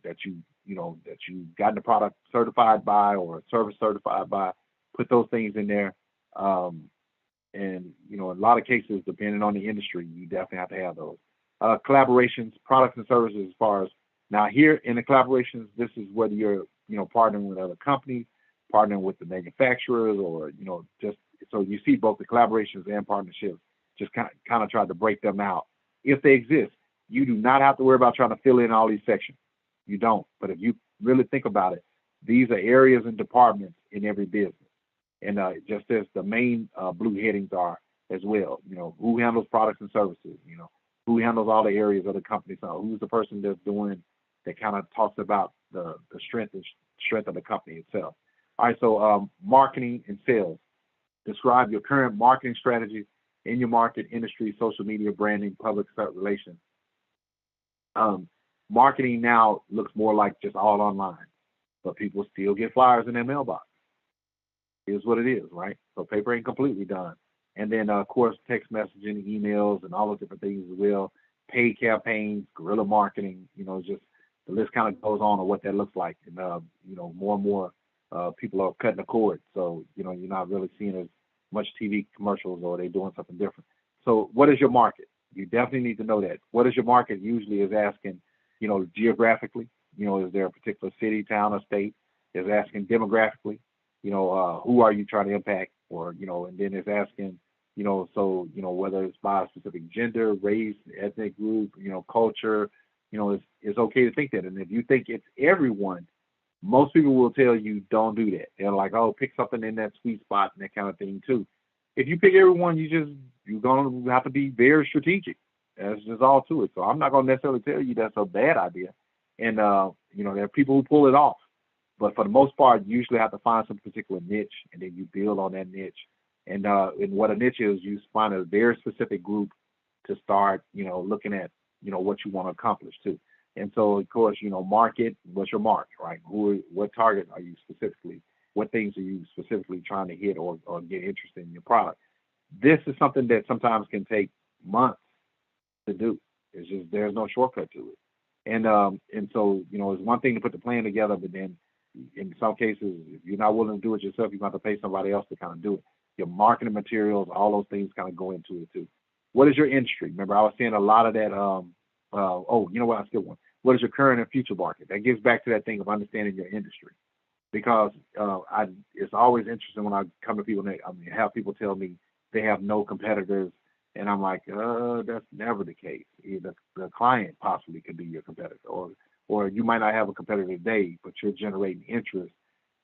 that you gotten the product certified by or service certified by? Put those things in there. Um, and in a lot of cases, depending on the industry, you definitely have to have those collaborations, products and services. As far as now, here in the collaborations, this is whether you're partnering with other companies, partnering with the manufacturers, or just so you see both the collaborations and partnerships. Just kind of try to break them out if they exist. You do not have to worry about trying to fill in all these sections. You don't. But if you really think about it, these are areas and departments in every business. And just as the main blue headings are as well, who handles products and services, who handles all the areas of the company. So who's the person that's doing that kind of talks about the strength of the company itself. All right, so marketing and sales. Describe your current marketing strategies in your market, industry, social media, branding, public relations. Marketing now looks more like just all online, but people still get flyers in their mailbox. Is what it is, right? So paper ain't completely done. And then, of course, text messaging, emails, and all those different things as well. Paid campaigns, guerrilla marketing. Just the list kind of goes on of what that looks like. And more and more people are cutting the cord. So you're not really seeing as much TV commercials, or they doing something different. So what is your market? You definitely need to know that. What is your market? Usually is asking, geographically. Is there a particular city, town, or state? Is asking demographically. Who are you trying to impact? Or and then it's asking, whether it's by a specific gender, race, ethnic group, culture. It's okay to think that. And if you think it's everyone, most people will tell you don't do that. They're like, oh, pick something in that sweet spot and that kind of thing too. If you pick everyone, you're gonna have to be very strategic. That's just all to it. So I'm not gonna necessarily tell you that's a bad idea. And there are people who pull it off. But for the most part, you usually have to find some particular niche, and then you build on that niche. And what a niche is, you find a very specific group to start, looking at, what you want to accomplish too. And so, of course, market, what's your market, right? What target are you specifically? What things are you specifically trying to hit or get interested in your product? This is something that sometimes can take months to do. It's just there's no shortcut to it. And so, it's one thing to put the plan together, but then in some cases, if you're not willing to do it yourself, you have to pay somebody else to kind of do it. Your marketing materials, all those things kind of go into it too. What is your industry? Remember, I was saying a lot of that. You know what? I still want. What is your current and future market? That gets back to that thing of understanding your industry, because it's always interesting when I come to people and have people tell me they have no competitors, and I'm like, that's never the case. The client possibly could be your competitor, or you might not have a competitor today, but you're generating interest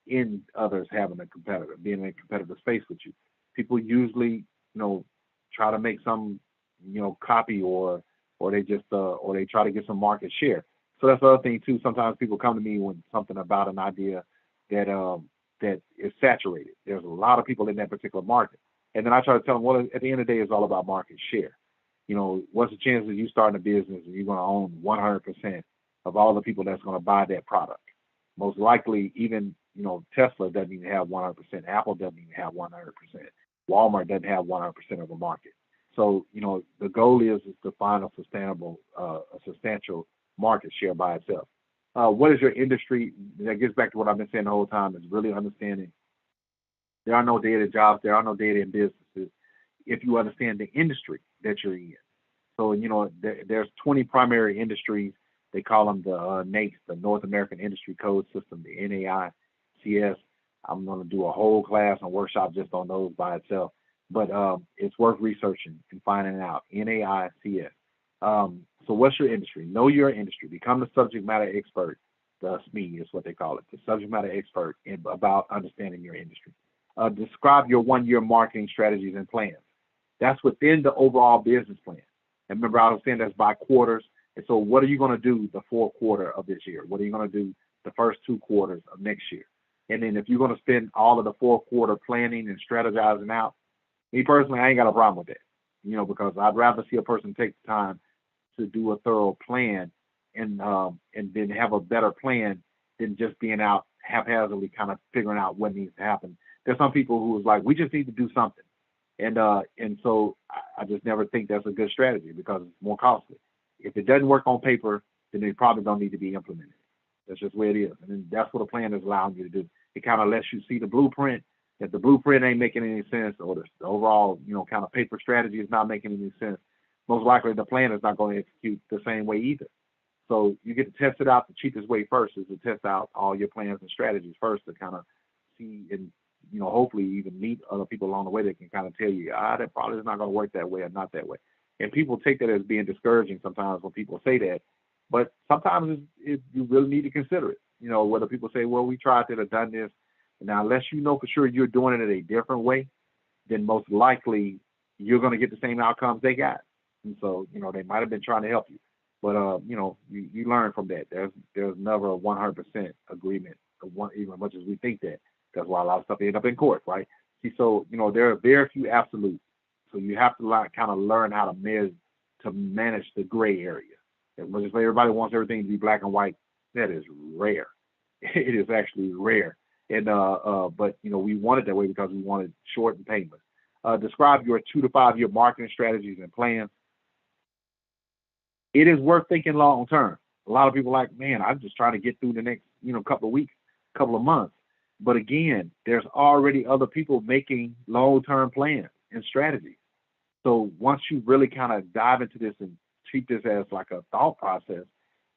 in others having a competitor, being in a competitive space with you. People usually, try to make some, copy or they just or they try to get some market share. So that's the other thing too. Sometimes people come to me with something about an idea that is saturated. There's a lot of people in that particular market, and then I try to tell them, well, at the end of the day, it's all about market share. What's the chance of you starting a business and you're going to own 100% of all the people that's going to buy that product? Most likely, even Tesla doesn't even have 100%. Apple doesn't even have 100%. Walmart doesn't have 100% of the market. So the goal is to find a substantial market share by itself. What is your industry? That gets back to what I've been saying the whole time, is really understanding there are no data jobs, there are no data in businesses if you understand the industry that you're in. So, there's 20 primary industries. They call them the NAICS, the North American Industry Code System, the NAICS. I'm going to do a whole class and workshop just on those by itself. But it's worth researching and finding out. NAICS. So what's your industry? Know your industry. Become the subject matter expert. The SME is what they call it. The subject matter expert about understanding your industry. Describe your one-year marketing strategies and plans. That's within the overall business plan. And remember, I was saying that's by quarters. And so what are you going to do the fourth quarter of this year? What are you going to do the first 2 quarters of next year? And then if you're going to spend all of the fourth quarter planning and strategizing out, me personally, I ain't got a problem with that, because I'd rather see a person take the time to do a thorough plan and then have a better plan than just being out haphazardly kind of figuring out what needs to happen. There's some people who is like, we just need to do something. And so I just never think that's a good strategy because it's more costly. If it doesn't work on paper, then it probably don't need to be implemented. That's just where it is. And then that's what a plan is allowing you to do. It kind of lets you see the blueprint. If the blueprint ain't making any sense, or the overall, kind of paper strategy is not making any sense, most likely the plan is not going to execute the same way either. So you get to test it out. The cheapest way first is to test out all your plans and strategies first to kind of see and, hopefully even meet other people along the way that can kind of tell you, that probably is not going to work that way or not that way. And people take that as being discouraging sometimes when people say that. But sometimes you really need to consider it. Whether people say, well, we tried to have done this. Now, unless you know for sure you're doing it a different way, then most likely you're going to get the same outcomes they got. And so, they might have been trying to help you. But, you learn from that. There's never a 100% agreement, even as much as we think that. That's why a lot of stuff ends up in court, right? See, so, there are very few absolutes. So you have to kind of learn how to manage the gray area. As much as everybody wants everything to be black and white, that is rare. It is actually rare. And but we want it that way because we want it short and painless. Describe your 2 to 5 year marketing strategies and plans. It is worth thinking long term. A lot of people are like, man, I'm just trying to get through the next couple of weeks, couple of months. But again, there's already other people making long term plans and strategies. So once you really kind of dive into this and treat this as like a thought process,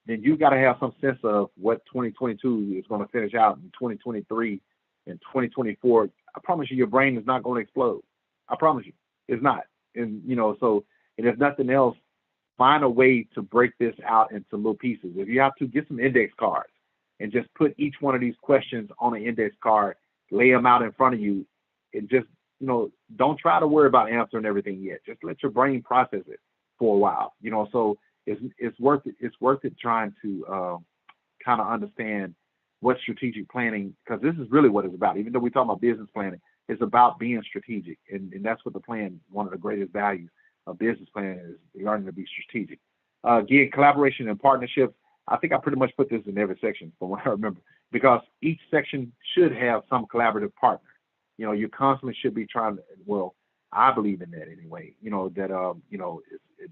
then you got to have some sense of what 2022 is going to finish out in 2023 and 2024. I promise you, your brain is not going to explode. I promise you, it's not. And so, and if nothing else, find a way to break this out into little pieces. If you have to, get some index cards and just put each one of these questions on an index card, lay them out in front of you, and just don't try to worry about answering everything yet. Just let your brain process it for a while. So it's worth it. It's worth it trying to kind of understand what strategic planning, because this is really what it's about. Even though we talk about business planning, it's about being strategic, and that's what the plan. One of the greatest values of business planning is learning to be strategic. Again, collaboration and partnerships. I think I pretty much put this in every section from what I remember, because each section should have some collaborative partner. You constantly should be trying to. Well, I believe in that anyway.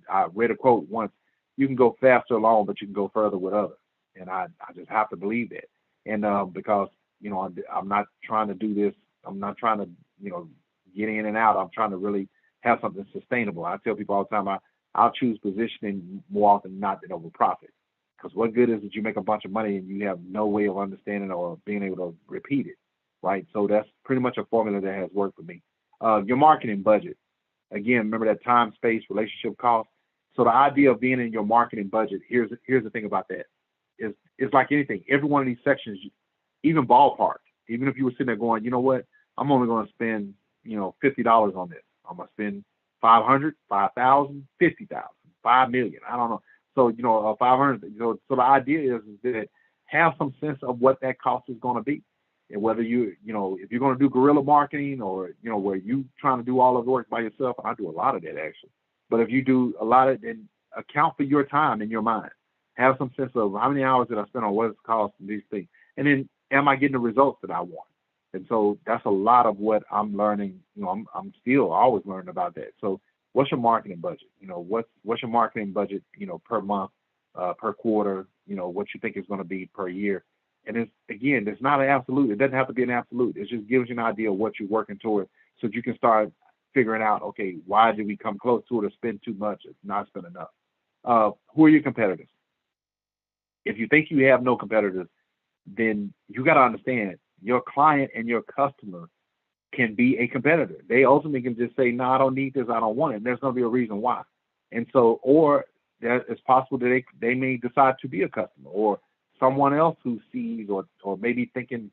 I read a quote once. You can go faster alone, but you can go further with others. And I just have to believe that. And because, I'm not trying to do this. I'm not trying to, get in and out. I'm trying to really have something sustainable. I tell people all the time, I'll choose positioning more often than not than over profit. Because what good is it you make a bunch of money and you have no way of understanding or being able to repeat it, right? So that's pretty much a formula that has worked for me. Your marketing budget. Again, remember that time, space, relationship cost. So the idea of being in your marketing budget, here's the thing about that. It's like anything. Every one of these sections, even ballpark, even if you were sitting there going, you know what, I'm only going to spend, $50 on this. I'm going to spend 500, 5,000, 50,000, 5 million. I don't know. So, 500. So the idea is that have some sense of what that cost is going to be. And whether if you're going to do guerrilla marketing or, where you trying to do all of the work by yourself, and I do a lot of that actually. But if you do a lot of, then account for your time in your mind. Have some sense of how many hours did I spend on what it's costing these things. And then am I getting the results that I want? And so that's a lot of what I'm learning. I'm still always learning about that. So what's your marketing budget? What's your marketing budget, per month, per quarter, what you think is going to be per year. And it's not an absolute. It doesn't have to be an absolute. It just gives you an idea of what you're working toward so that you can start figuring out, okay, why did we come close to it or spend too much or not spend enough? Who are your competitors? If you think you have no competitors, then you got to understand your client and your customer can be a competitor. They ultimately can just say, no, I don't need this, I don't want it. And there's going to be a reason why. And so, or it's possible that they may decide to be a customer, or someone else who sees or maybe thinking,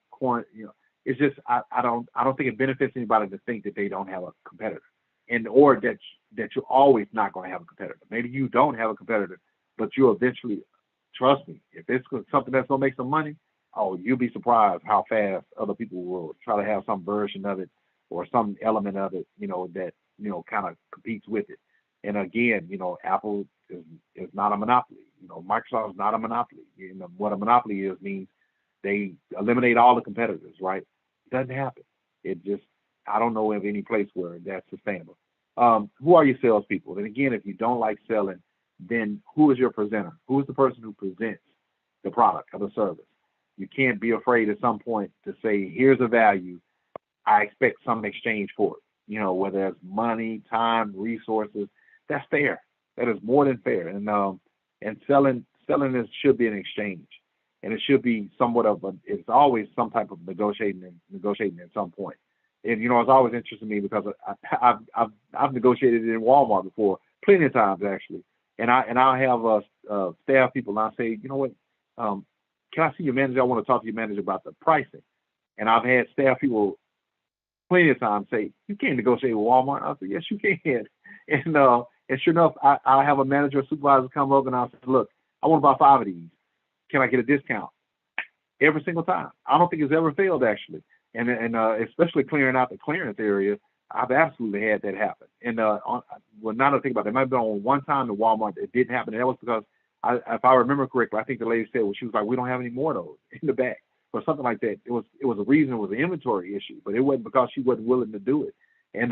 it's just, I don't think it benefits anybody to think that they don't have a competitor, and or that you're always not going to have a competitor. Maybe you don't have a competitor, but you'll eventually, trust me, if it's something that's going to make some money, you'll be surprised how fast other people will try to have some version of it or some element of it, that, kind of competes with it. And again, Apple is not a monopoly. Microsoft is not a monopoly. What a monopoly is means they eliminate all the competitors, right? It doesn't happen. I don't know of any place where that's sustainable. Who are your salespeople? And again, if you don't like selling, then who is your presenter? Who is the person who presents the product or the service? You can't be afraid at some point to say, here's a value. I expect some exchange for it. Whether it's money, time, resources, that's fair. That is more than fair. And selling should be an exchange, and it should be somewhat of a. It's always some type of negotiating at some point. And it's always interesting to me because I've negotiated in Walmart before, plenty of times actually. And I'll have staff people, and I say, you know what, can I see your manager? I want to talk to your manager about the pricing. And I've had staff people plenty of times say, you can't negotiate with Walmart. I said, yes, you can. And sure enough, I have a manager or supervisor come up, and I'll say, look, I want to buy 5 of these. Can I get a discount? Every single time. I don't think it's ever failed actually. And especially clearing out the clearance area, I've absolutely had that happen. And now that I think about it, it might have been on one time in Walmart it didn't happen. And that was because, if I remember correctly, I think the lady said, well, she was like, we don't have any more of those in the back or something like that. It was a reason. It was an inventory issue, but it wasn't because she wasn't willing to do it. And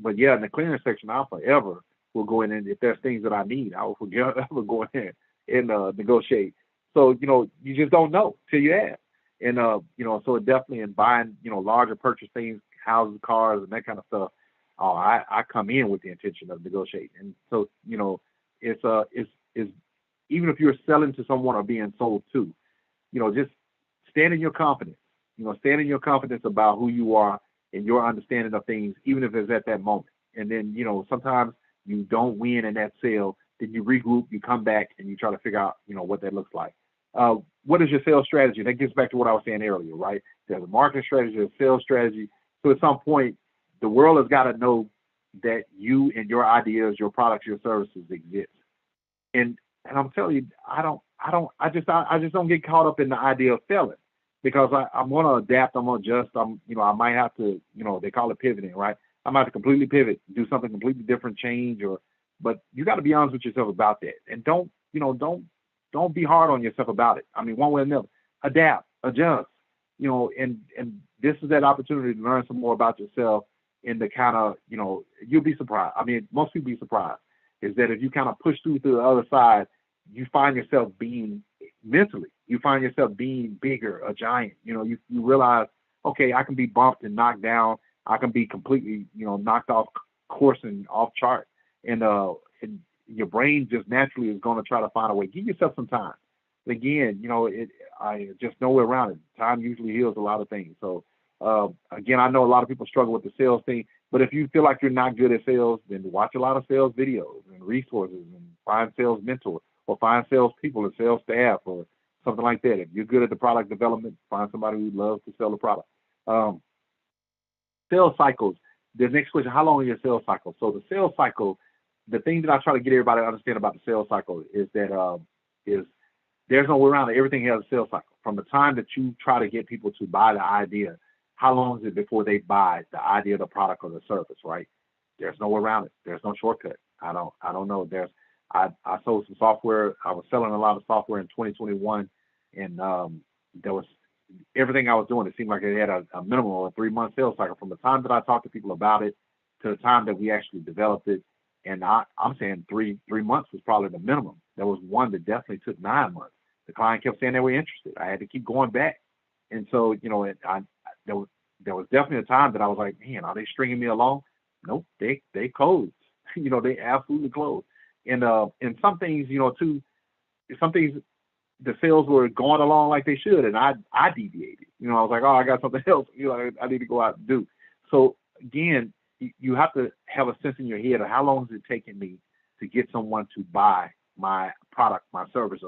but yeah, in the clearance section, I forever will go in, and if there's things that I need, I will ever go in there and negotiate. So you just don't know till you ask. And so it definitely, in buying larger purchase things, houses, cars, and that kind of stuff, I come in with the intention of negotiating. And so it's even if you're selling to someone or being sold to, just stand in your confidence. Stand in your confidence about who you are and your understanding of things, even if it's at that moment. And then sometimes you don't win in that sale, then you regroup, you come back, and you try to figure out what that looks like. What is your sales strategy? That gets back to what I was saying earlier, right? There's a marketing strategy, a sales strategy. So at some point, the world has got to know that you and your ideas, your products, your services exist. And I'm telling you, I just don't get caught up in the idea of selling, because I'm going to adapt. I'm going to adjust. I might have to, they call it pivoting, right? I might have to completely pivot, do something completely different, change, but you got to be honest with yourself about that. And don't be hard on yourself about it. I mean, one way or another, adapt, adjust, and this is that opportunity to learn some more about yourself, and the kind of, you'll be surprised. I mean, most people be surprised is that if you kind of push through to the other side, you find yourself being mentally, you find yourself being bigger, a giant. You realize, okay, I can be bumped and knocked down. I can be completely, knocked off course and off chart. And your brain just naturally is going to try to find a way. Give yourself some time. Again, I just no way around it. Time usually heals a lot of things. So again, I know a lot of people struggle with the sales thing, but if you feel like you're not good at sales, then watch a lot of sales videos and resources, and find sales mentors, or find sales people and sales staff, or something like that. If you're good at the product development, find somebody who loves to sell the product. Sales cycles. The next question: how long are your sales cycles? So the sales cycle, the thing that I try to get everybody to understand about the sales cycle is that there's no way around it. Everything has a sales cycle. From the time that you try to get people to buy the idea, how long is it before they buy the idea, the product, or the service, right? There's no way around it. There's no shortcut. I don't know. I sold some software. I was selling a lot of software in 2021, and there was everything I was doing. It seemed like it had a minimum of a 3-month sales cycle from the time that I talked to people about it to the time that we actually developed it. And I'm saying three months was probably the minimum. There was one that definitely took 9 months. The client kept saying they were interested. I had to keep going back. And so, there was definitely a time that I was like, man, are they stringing me along? Nope, they closed. They absolutely closed. And some things, too, some things the sales were going along like they should, and I deviated. I was like, oh, I got something else, I need to go out and do. So again, you have to have a sense in your head of how long is it taking me to get someone to buy my product, my service,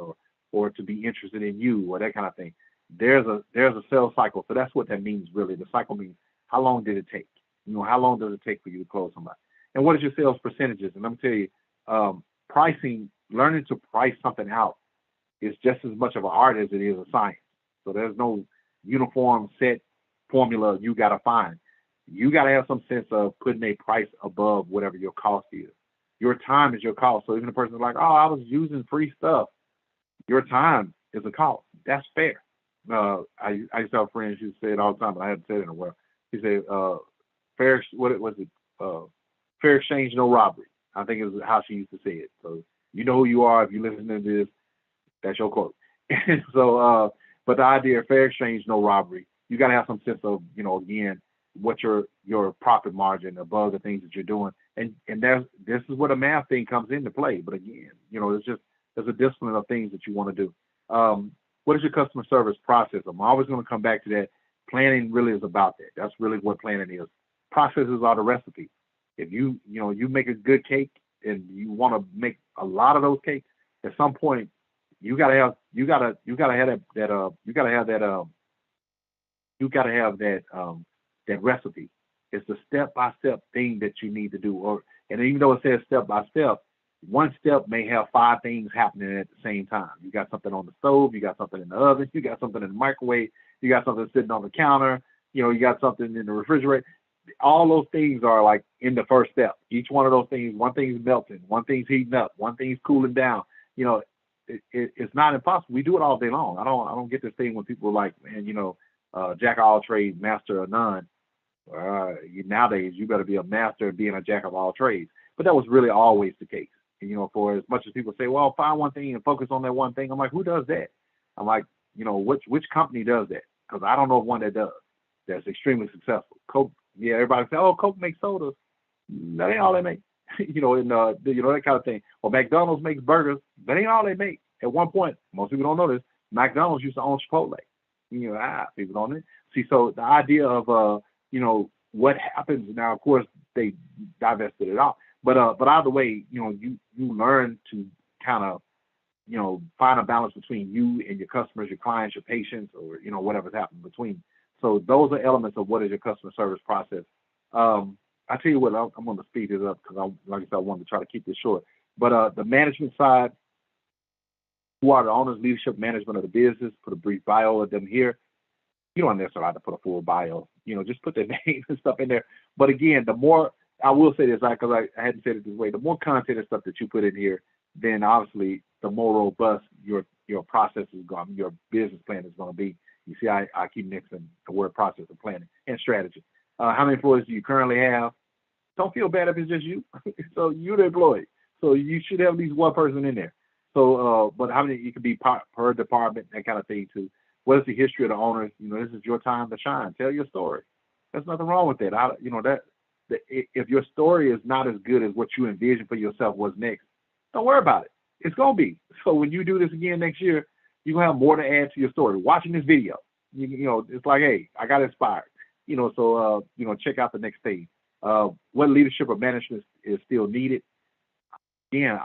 or to be interested in you, or that kind of thing. There's a sales cycle. So that's what that means, really. The cycle means how long did it take? How long does it take for you to close somebody? And what is your sales percentages? And I'm going to tell you, pricing, learning to price something out is just as much of an art as it is a science. So there's no uniform set formula you got to find. You got to have some sense of putting a price above whatever your cost is. Your time is your cost. So even a person's like, oh, I was using free stuff. Your time is a cost. That's fair. I used to have friends who say it all the time, but I haven't said it in a while. He said, fair, what was it? fair exchange, no robbery. I think is how she used to say it. So you know who you are if you listen to this. That's your quote. And so, but the idea of fair exchange, no robbery. You got to have some sense of, again, what your profit margin above the things that you're doing, and this is where the math thing comes into play. But again, it's just there's a discipline of things that you want to do. What is your customer service process? I'm always going to come back to that. Planning really is about that. That's really what planning is. Processes are the recipe. If you make a good cake and you want to make a lot of those cakes, at some point you gotta have that recipe. It's the step by step thing that you need to do. And even though it says step by step, one step may have five things happening at the same time. You got something on the stove, you got something in the oven, you got something in the microwave, you got something sitting on the counter, you got something in the refrigerator. All those things are like in the first step. Each one of those things, one thing's melting, one thing's heating up, one thing's cooling down. It's not impossible. We do it all day long. I don't get this thing when people are like, man, jack of all trades, master of none. Nowadays, you better be a master of being a jack of all trades. But that was really always the case. And, for as much as people say, well, find one thing and focus on that one thing. I'm like, who does that? I'm like, which company does that? Because I don't know of one that does. That's extremely successful. Coke, yeah, everybody say, oh, Coke makes sodas. That ain't all they make. That kind of thing. Or McDonald's makes burgers. That ain't all they make. At one point, most people don't know this, McDonald's used to own Chipotle. People don't know. See, so the idea of, what happens now, of course, they divested it off. But either way, you learn to kind of, find a balance between you and your customers, your clients, your patients, or, whatever's happening between. So those are elements of what is your customer service process. I tell you what, I'm going to speed it up because, like I said, I wanted to try to keep this short. But the management side, who are the owners, leadership, management of the business, put a brief bio of them here. You don't necessarily have to put a full bio. Just put their name and stuff in there. But again, the more, I will say this, because I hadn't said it this way, the more content and stuff that you put in here, then obviously the more robust your process is going, your business plan is going to be. You see, I keep mixing the word process and planning and strategy. How many employees do you currently have? Don't feel bad if it's just you. So you're the employee. So you should have at least one person in there. So, but how many, it could be per department, that kind of thing too. What is the history of the owners? This is your time to shine. Tell your story. There's nothing wrong with that. If your story is not as good as what you envision for yourself what's next, don't worry about it. It's going to be. So when you do this again next year, you're going to have more to add to your story. Watching this video, it's like, hey, I got inspired. So check out the next page. What leadership or management is still needed? Again,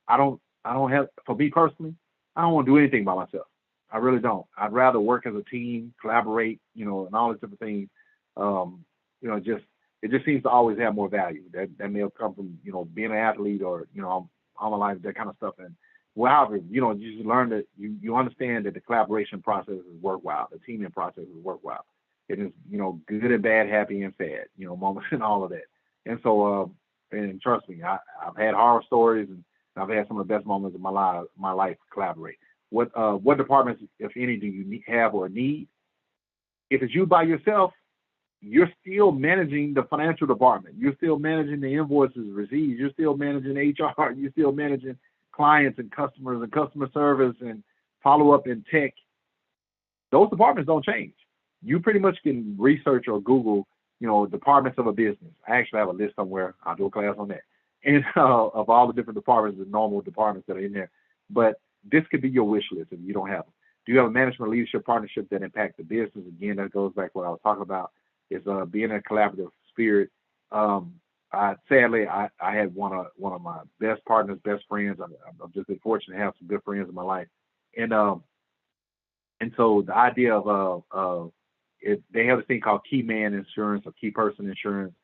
I don't have, for me personally, I don't want to do anything by myself. I really don't. I'd rather work as a team, collaborate, and all these different things. It just seems to always have more value. That may have come from, being an athlete or, all my life, that kind of stuff. And however, you just learn that you understand that the collaboration process is worthwhile. The teaming process is worthwhile. It is, good and bad, happy and sad, moments and all of that. And so, and trust me, I've had horror stories and I've had some of the best moments of my life collaborate. What departments, if any, do you have or need? If it's you by yourself, you're still managing the financial department. You're still managing the invoices, receipts. You're still managing HR. You're still managing clients and customers and customer service and follow-up in tech. Those departments don't change. You pretty much can research or Google, departments of a business. I actually have a list somewhere. I'll do a class on that. And of all the different departments, the normal departments that are in there. But this could be your wish list if you don't have them. Do you have a management leadership partnership that impact the business? Again, that goes back to what I was talking about. Is being a collaborative spirit. Sadly, I had one of my best partners, best friends. I've just been fortunate to have some good friends in my life, and so the idea of they have this thing called key man insurance or key person insurance,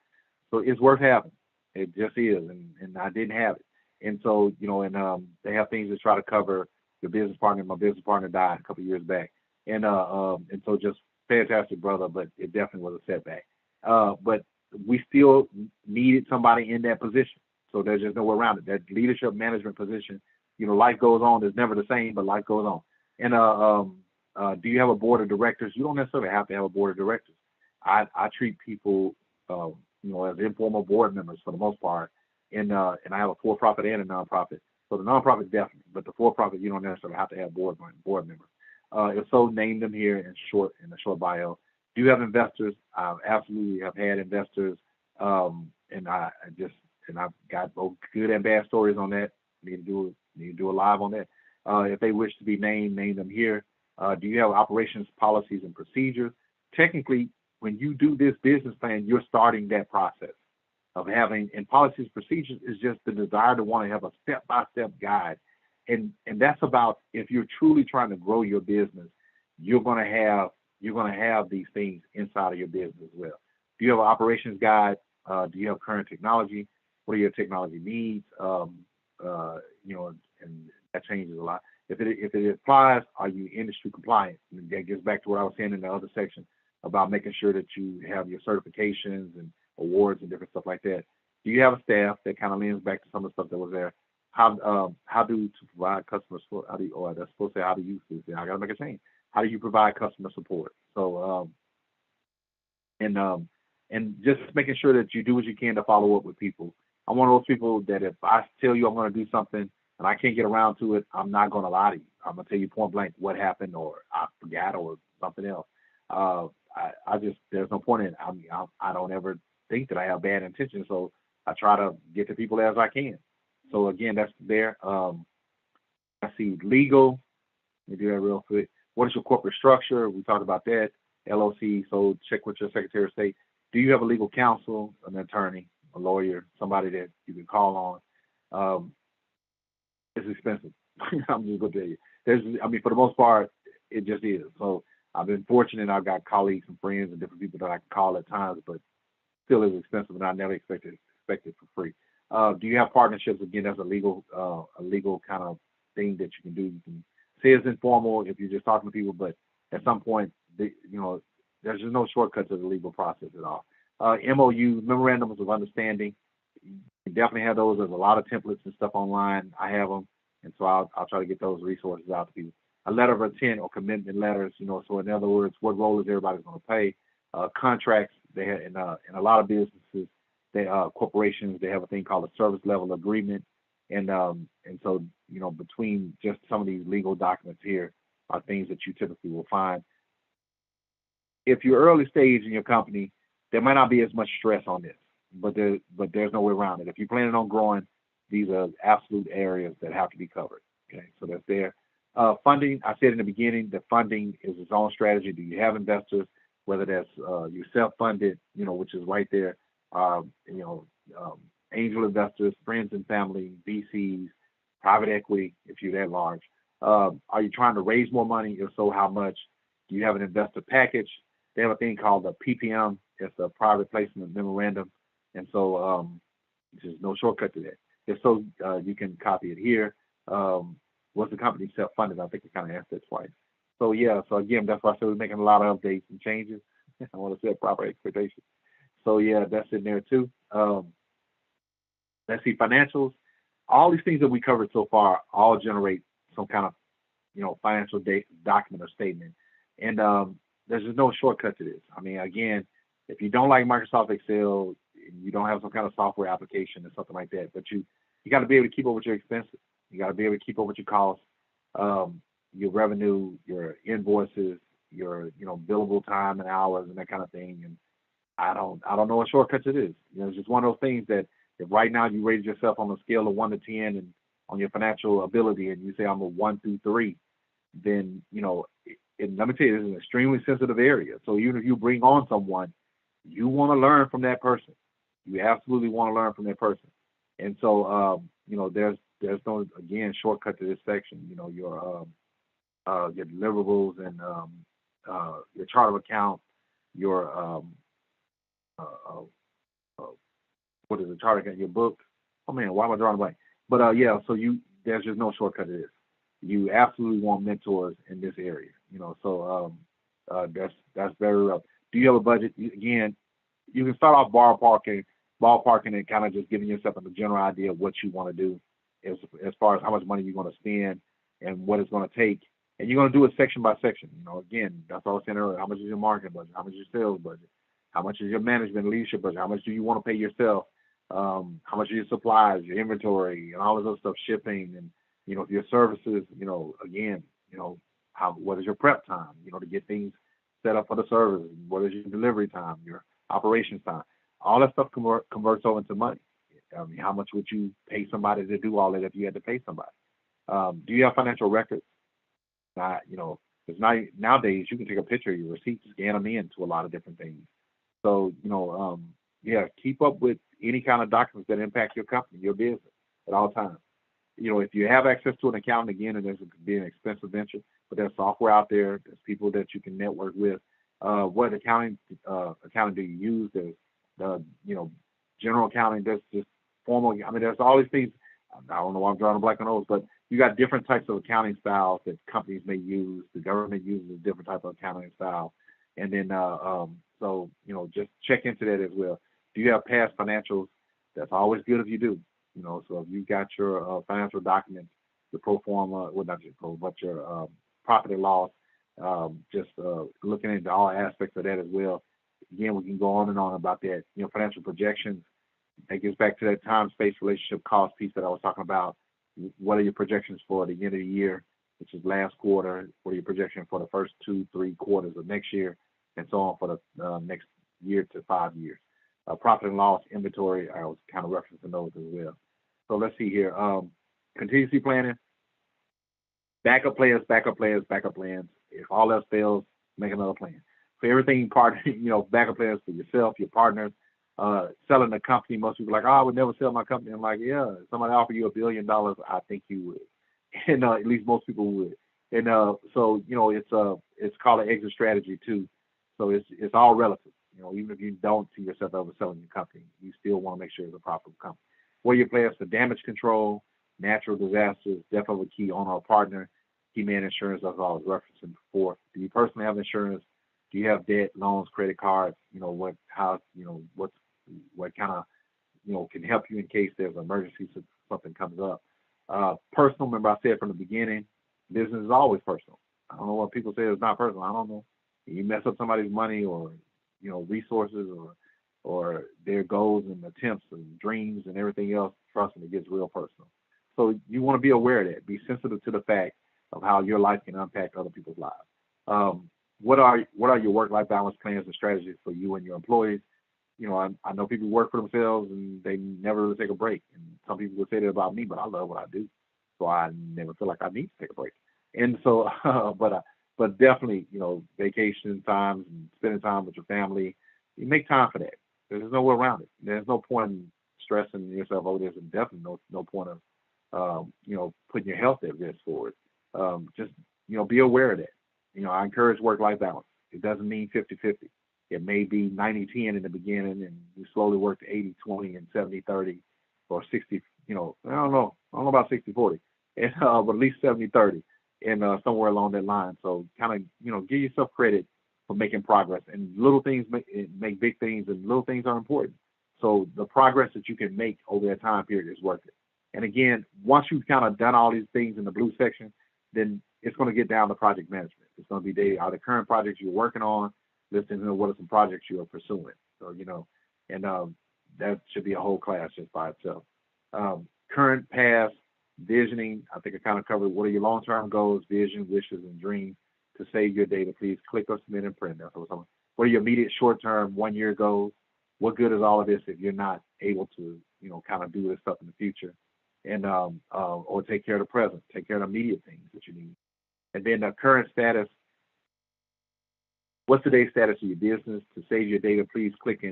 so it's worth having. It just is, and I didn't have it, and so they have things to try to cover your business partner. My business partner died a couple of years back, and so just fantastic brother, but it definitely was a setback. But we still needed somebody in that position. So there's just no way around it. That leadership management position, life goes on. It's never the same, but life goes on. And do you have a board of directors? You don't necessarily have to have a board of directors. I treat people as informal board members for the most part. And I have a for-profit and a nonprofit. So the nonprofit definitely, but the for-profit you don't necessarily have to have board members. If so, name them here in the short bio. Do you have investors? I absolutely have had investors, and I've got both good and bad stories on that. Need to do a live on that. If they wish to be named, name them here. Do you have operations, policies, and procedures? Technically, when you do this business plan, you're starting that process of having, and policies, procedures is just the desire to want to have a step-by-step guide. And that's about, if you're truly trying to grow your business, you're going to have these things inside of your business as well. Do you have an operations guide? Do you have current technology? What are your technology needs? And that changes a lot. If it applies, are you industry compliant? And that gets back to what I was saying in the other section about making sure that you have your certifications and awards and different stuff like that. Do you have a staff? That kind of leans back to some of the stuff that was there. How to provide customer support? That's supposed to say how to use this. I gotta make a change. How do you provide customer support? So and just making sure that you do what you can to follow up with people. I'm one of those people that if I tell you I'm going to do something and I can't get around to it, I'm not going to lie to you. I'm going to tell you point blank what happened, or I forgot, or something else. There's no point in it. I don't ever think that I have bad intentions, so I try to get to people as I can. So again, that's there. I see legal. Let me do that real quick. What is your corporate structure? We talked about that. LLC. So check with your Secretary of State. Do you have a legal counsel, an attorney, a lawyer, somebody that you can call on? It's expensive. I'm just gonna tell you. For the most part, it just is. So I've been fortunate. I've got colleagues and friends and different people that I can call at times, but still is expensive, and I never expected it for free. Do you have partnerships? Again, that's a legal kind of thing that you can do. You can say it's informal if you're just talking to people, but at some point, there's just no shortcut to the legal process at all. MOU, memorandums of understanding. You definitely have those. There's a lot of templates and stuff online. I have them, and so I'll try to get those resources out to people. A letter of intent or commitment letters. So in other words, what role is everybody going to play? Contracts. They have in a lot of businesses, corporations, they have a thing called a service level agreement, and so between just some of these legal documents here are things that you typically will find. If you're early stage in your company, there might not be as much stress on this, but there's no way around it. If you're planning on growing, these are absolute areas that have to be covered. Okay, so that's there. Funding, I said in the beginning, that funding is its own strategy. Do you have investors? Whether that's you're self-funded, which is right there. Angel investors, friends and family, VCs, private equity, if you're that large. Are you trying to raise more money? If so, how much? Do you have an investor package? They have a thing called the PPM. It's a private placement memorandum. And so there's no shortcut to that. If so, you can copy it here. Was the company self-funded? I think we kind of asked that twice. So yeah, so again, that's why I said we're making a lot of updates and changes. I want to set proper expectations. So yeah, that's in there too. Let's see, financials. All these things that we covered so far all generate some kind of, financial document or statement. And there's just no shortcut to this. I mean, again, if you don't like Microsoft Excel, you don't have some kind of software application or something like that, but you got to be able to keep up with your expenses. You got to be able to keep up with your costs, your revenue, your invoices, your billable time and hours and that kind of thing. And I don't know a shortcut to this. It's just one of those things that if right now you rate yourself on a scale of 1 to 10 and on your financial ability, and you say I'm a 1 through 3, then and let me tell you, this is an extremely sensitive area. So even if you bring on someone, you want to learn from that person. You absolutely want to learn from that person. And so there's no, again, shortcut to this section. Your deliverables and your chart of account, your what is the chart account? Your book. Oh man, why am I drawing a blank? But so there's just no shortcut to this. You absolutely want mentors in this area. So that's very rough. Do you have a budget? Again, you can start off ballparking and kind of just giving yourself a general idea of what you want to do as far as how much money you're going to spend and what it's going to take. And you're going to do it section by section. Again, that's what I was saying earlier. How much is your marketing budget? How much is your sales budget? How much is your management and leadership budget? How much do you want to pay yourself? How much are your supplies, your inventory, and all this other stuff, shipping, and your services. Again, what is your prep time? To get things set up for the service. What is your delivery time? Your operations time? All that stuff converts over into money. I mean, how much would you pay somebody to do all that if you had to pay somebody? Do you have financial records? Because nowadays you can take a picture of your receipts, scan them in to a lot of different things. So, yeah, keep up with any kind of documents that impact your company, your business at all times. If you have access to an accountant, again, and there's be an expensive venture, but there's software out there, there's people that you can network with. What accounting do you use? There's general accounting, there's just formal. I mean, there's all these things. I don't know why I'm drawing a blank on those, but you got different types of accounting styles that companies may use. The government uses a different type of accounting style. And then, so, just check into that as well. Do you have past financials? That's always good if you do. So if you got your financial documents, the pro forma, well, not your pro, but your profit and loss, just looking into all aspects of that as well. Again, we can go on and on about that. Financial projections. That gets back to that time, space, relationship, cost piece that I was talking about. What are your projections for the end of the year, which is last quarter? What are your projections for the first 2-3 quarters of next year, and so on for the next year to 5 years? Profit and loss, inventory, I was kind of referencing those as well. So let's see here. Contingency planning, backup plans. If all else fails, make another plan. For everything, backup plans for yourself, your partners. Selling the company, most people are like, I would never sell my company. I'm like, yeah, if somebody offer you $1 billion, I think you would. And at least most people would. And so, it's called an exit strategy too. So it's all relative. Even if you don't see yourself ever selling your company, you still want to make sure it's a profitable company. What are your plans for damage control, natural disasters, death of a key owner or partner, key man insurance, as I was referencing before. Do you personally have insurance? Do you have debt, loans, credit cards? What kind of, can help you in case there's an emergency, so something comes up. Personal, remember I said from the beginning, business is always personal. I don't know what people say is not personal. I don't know. You mess up somebody's money or, resources or their goals and attempts and dreams and everything else, trust me, it gets real personal. So you want to be aware of that. Be sensitive to the fact of how your life can impact other people's lives. What are your work-life balance plans and strategies for you and your employees? I know people work for themselves and they never really take a break. And some people would say that about me, but I love what I do, so I never feel like I need to take a break. And so, but definitely, vacation times and spending time with your family, you make time for that. There's no way around it. There's no point in stressing yourself over this, and definitely no point of, putting your health at risk for it. Just, be aware of that. I encourage work-life balance. It doesn't mean 50-50. It may be 90-10 in the beginning, and you slowly work to 80-20 and 70-30 or 60, I don't know about 60-40, but at least 70-30 and somewhere along that line. So kind of, give yourself credit for making progress, and little things make big things, and little things are important. So the progress that you can make over that time period is worth it. And again, once you've kind of done all these things in the blue section, then it's going to get down to project management. It's going to be are the current projects you're working on, listening to what are some projects you are pursuing. So, and that should be a whole class just by itself. Current, past, visioning. I think I kind of covered what are your long-term goals, vision, wishes, and dreams. To save your data, please click or submit and print. That's what are your immediate short-term, 1-year goals? What good is all of this if you're not able to, kind of do this stuff in the future? And or take care of the present, take care of the immediate things that you need. And then the current status. What's today's status of your business? To save your data, please click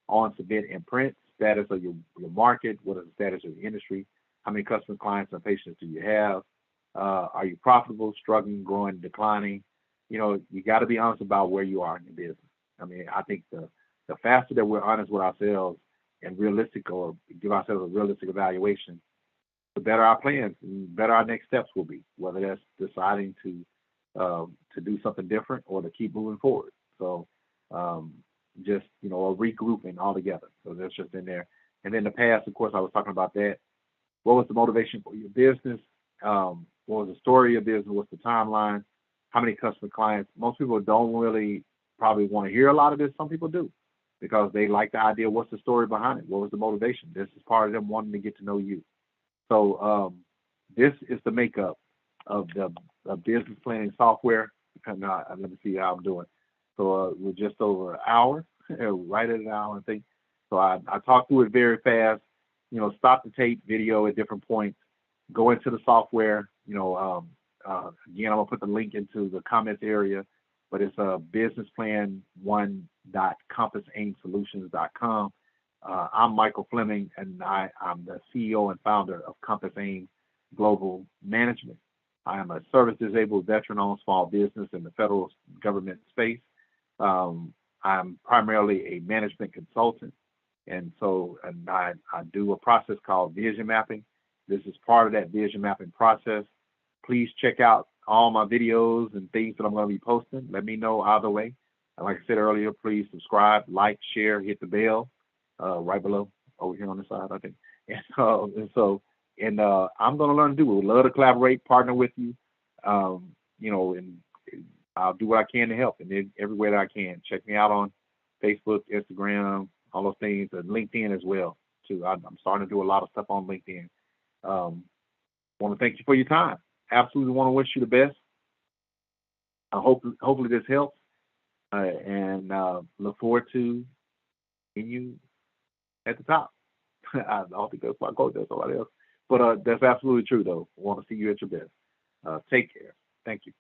on submit and print. Status of your market. What is the status of your industry? How many customers, clients, and patients do you have? Are you profitable, struggling, growing, declining? You got to be honest about where you are in your business. I mean, I think the faster that we're honest with ourselves and realistic, or give ourselves a realistic evaluation, the better our plans and better our next steps will be, whether that's deciding to do something different or to keep moving forward. So just, a regrouping altogether. So that's just in there. And then the past, of course, I was talking about that. What was the motivation for your business? What was the story of your business? What's the timeline? How many customer clients? Most people don't really probably want to hear a lot of this. Some people do. because they like the idea. What's the story behind it? What was the motivation? This is part of them wanting to get to know you. So this is the makeup of the business planning software. And let me see how I'm doing. So we're just over an hour, right at an hour, I think. So I talked through it very fast. Stop the tape video at different points. Go into the software. Again, I'm gonna put the link into the comments area, but it's businessplan1.compassaimsolutions.com. I'm Michael Fleming, and I'm the CEO and founder of Compass Aim Global Management. I am a service-disabled veteran-owned small business in the federal government space. I'm primarily a management consultant, and I do a process called vision mapping. This is part of that vision mapping process. Please check out all my videos and things that I'm going to be posting. Let me know either way. And like I said earlier, please subscribe, like, share, hit the bell right below over here on the side, I think. And I'm going to learn to do it. We'd love to collaborate, partner with you, and I'll do what I can to help, and then everywhere that I can. Check me out on Facebook, Instagram, all those things, and LinkedIn as well, too. I'm starting to do a lot of stuff on LinkedIn. Want to thank you for your time. Absolutely want to wish you the best. Hopefully this helps, and look forward to seeing you at the top. I don't think that's my quote, that's somebody else. But that's absolutely true, though. I want to see you at your best. Take care. Thank you.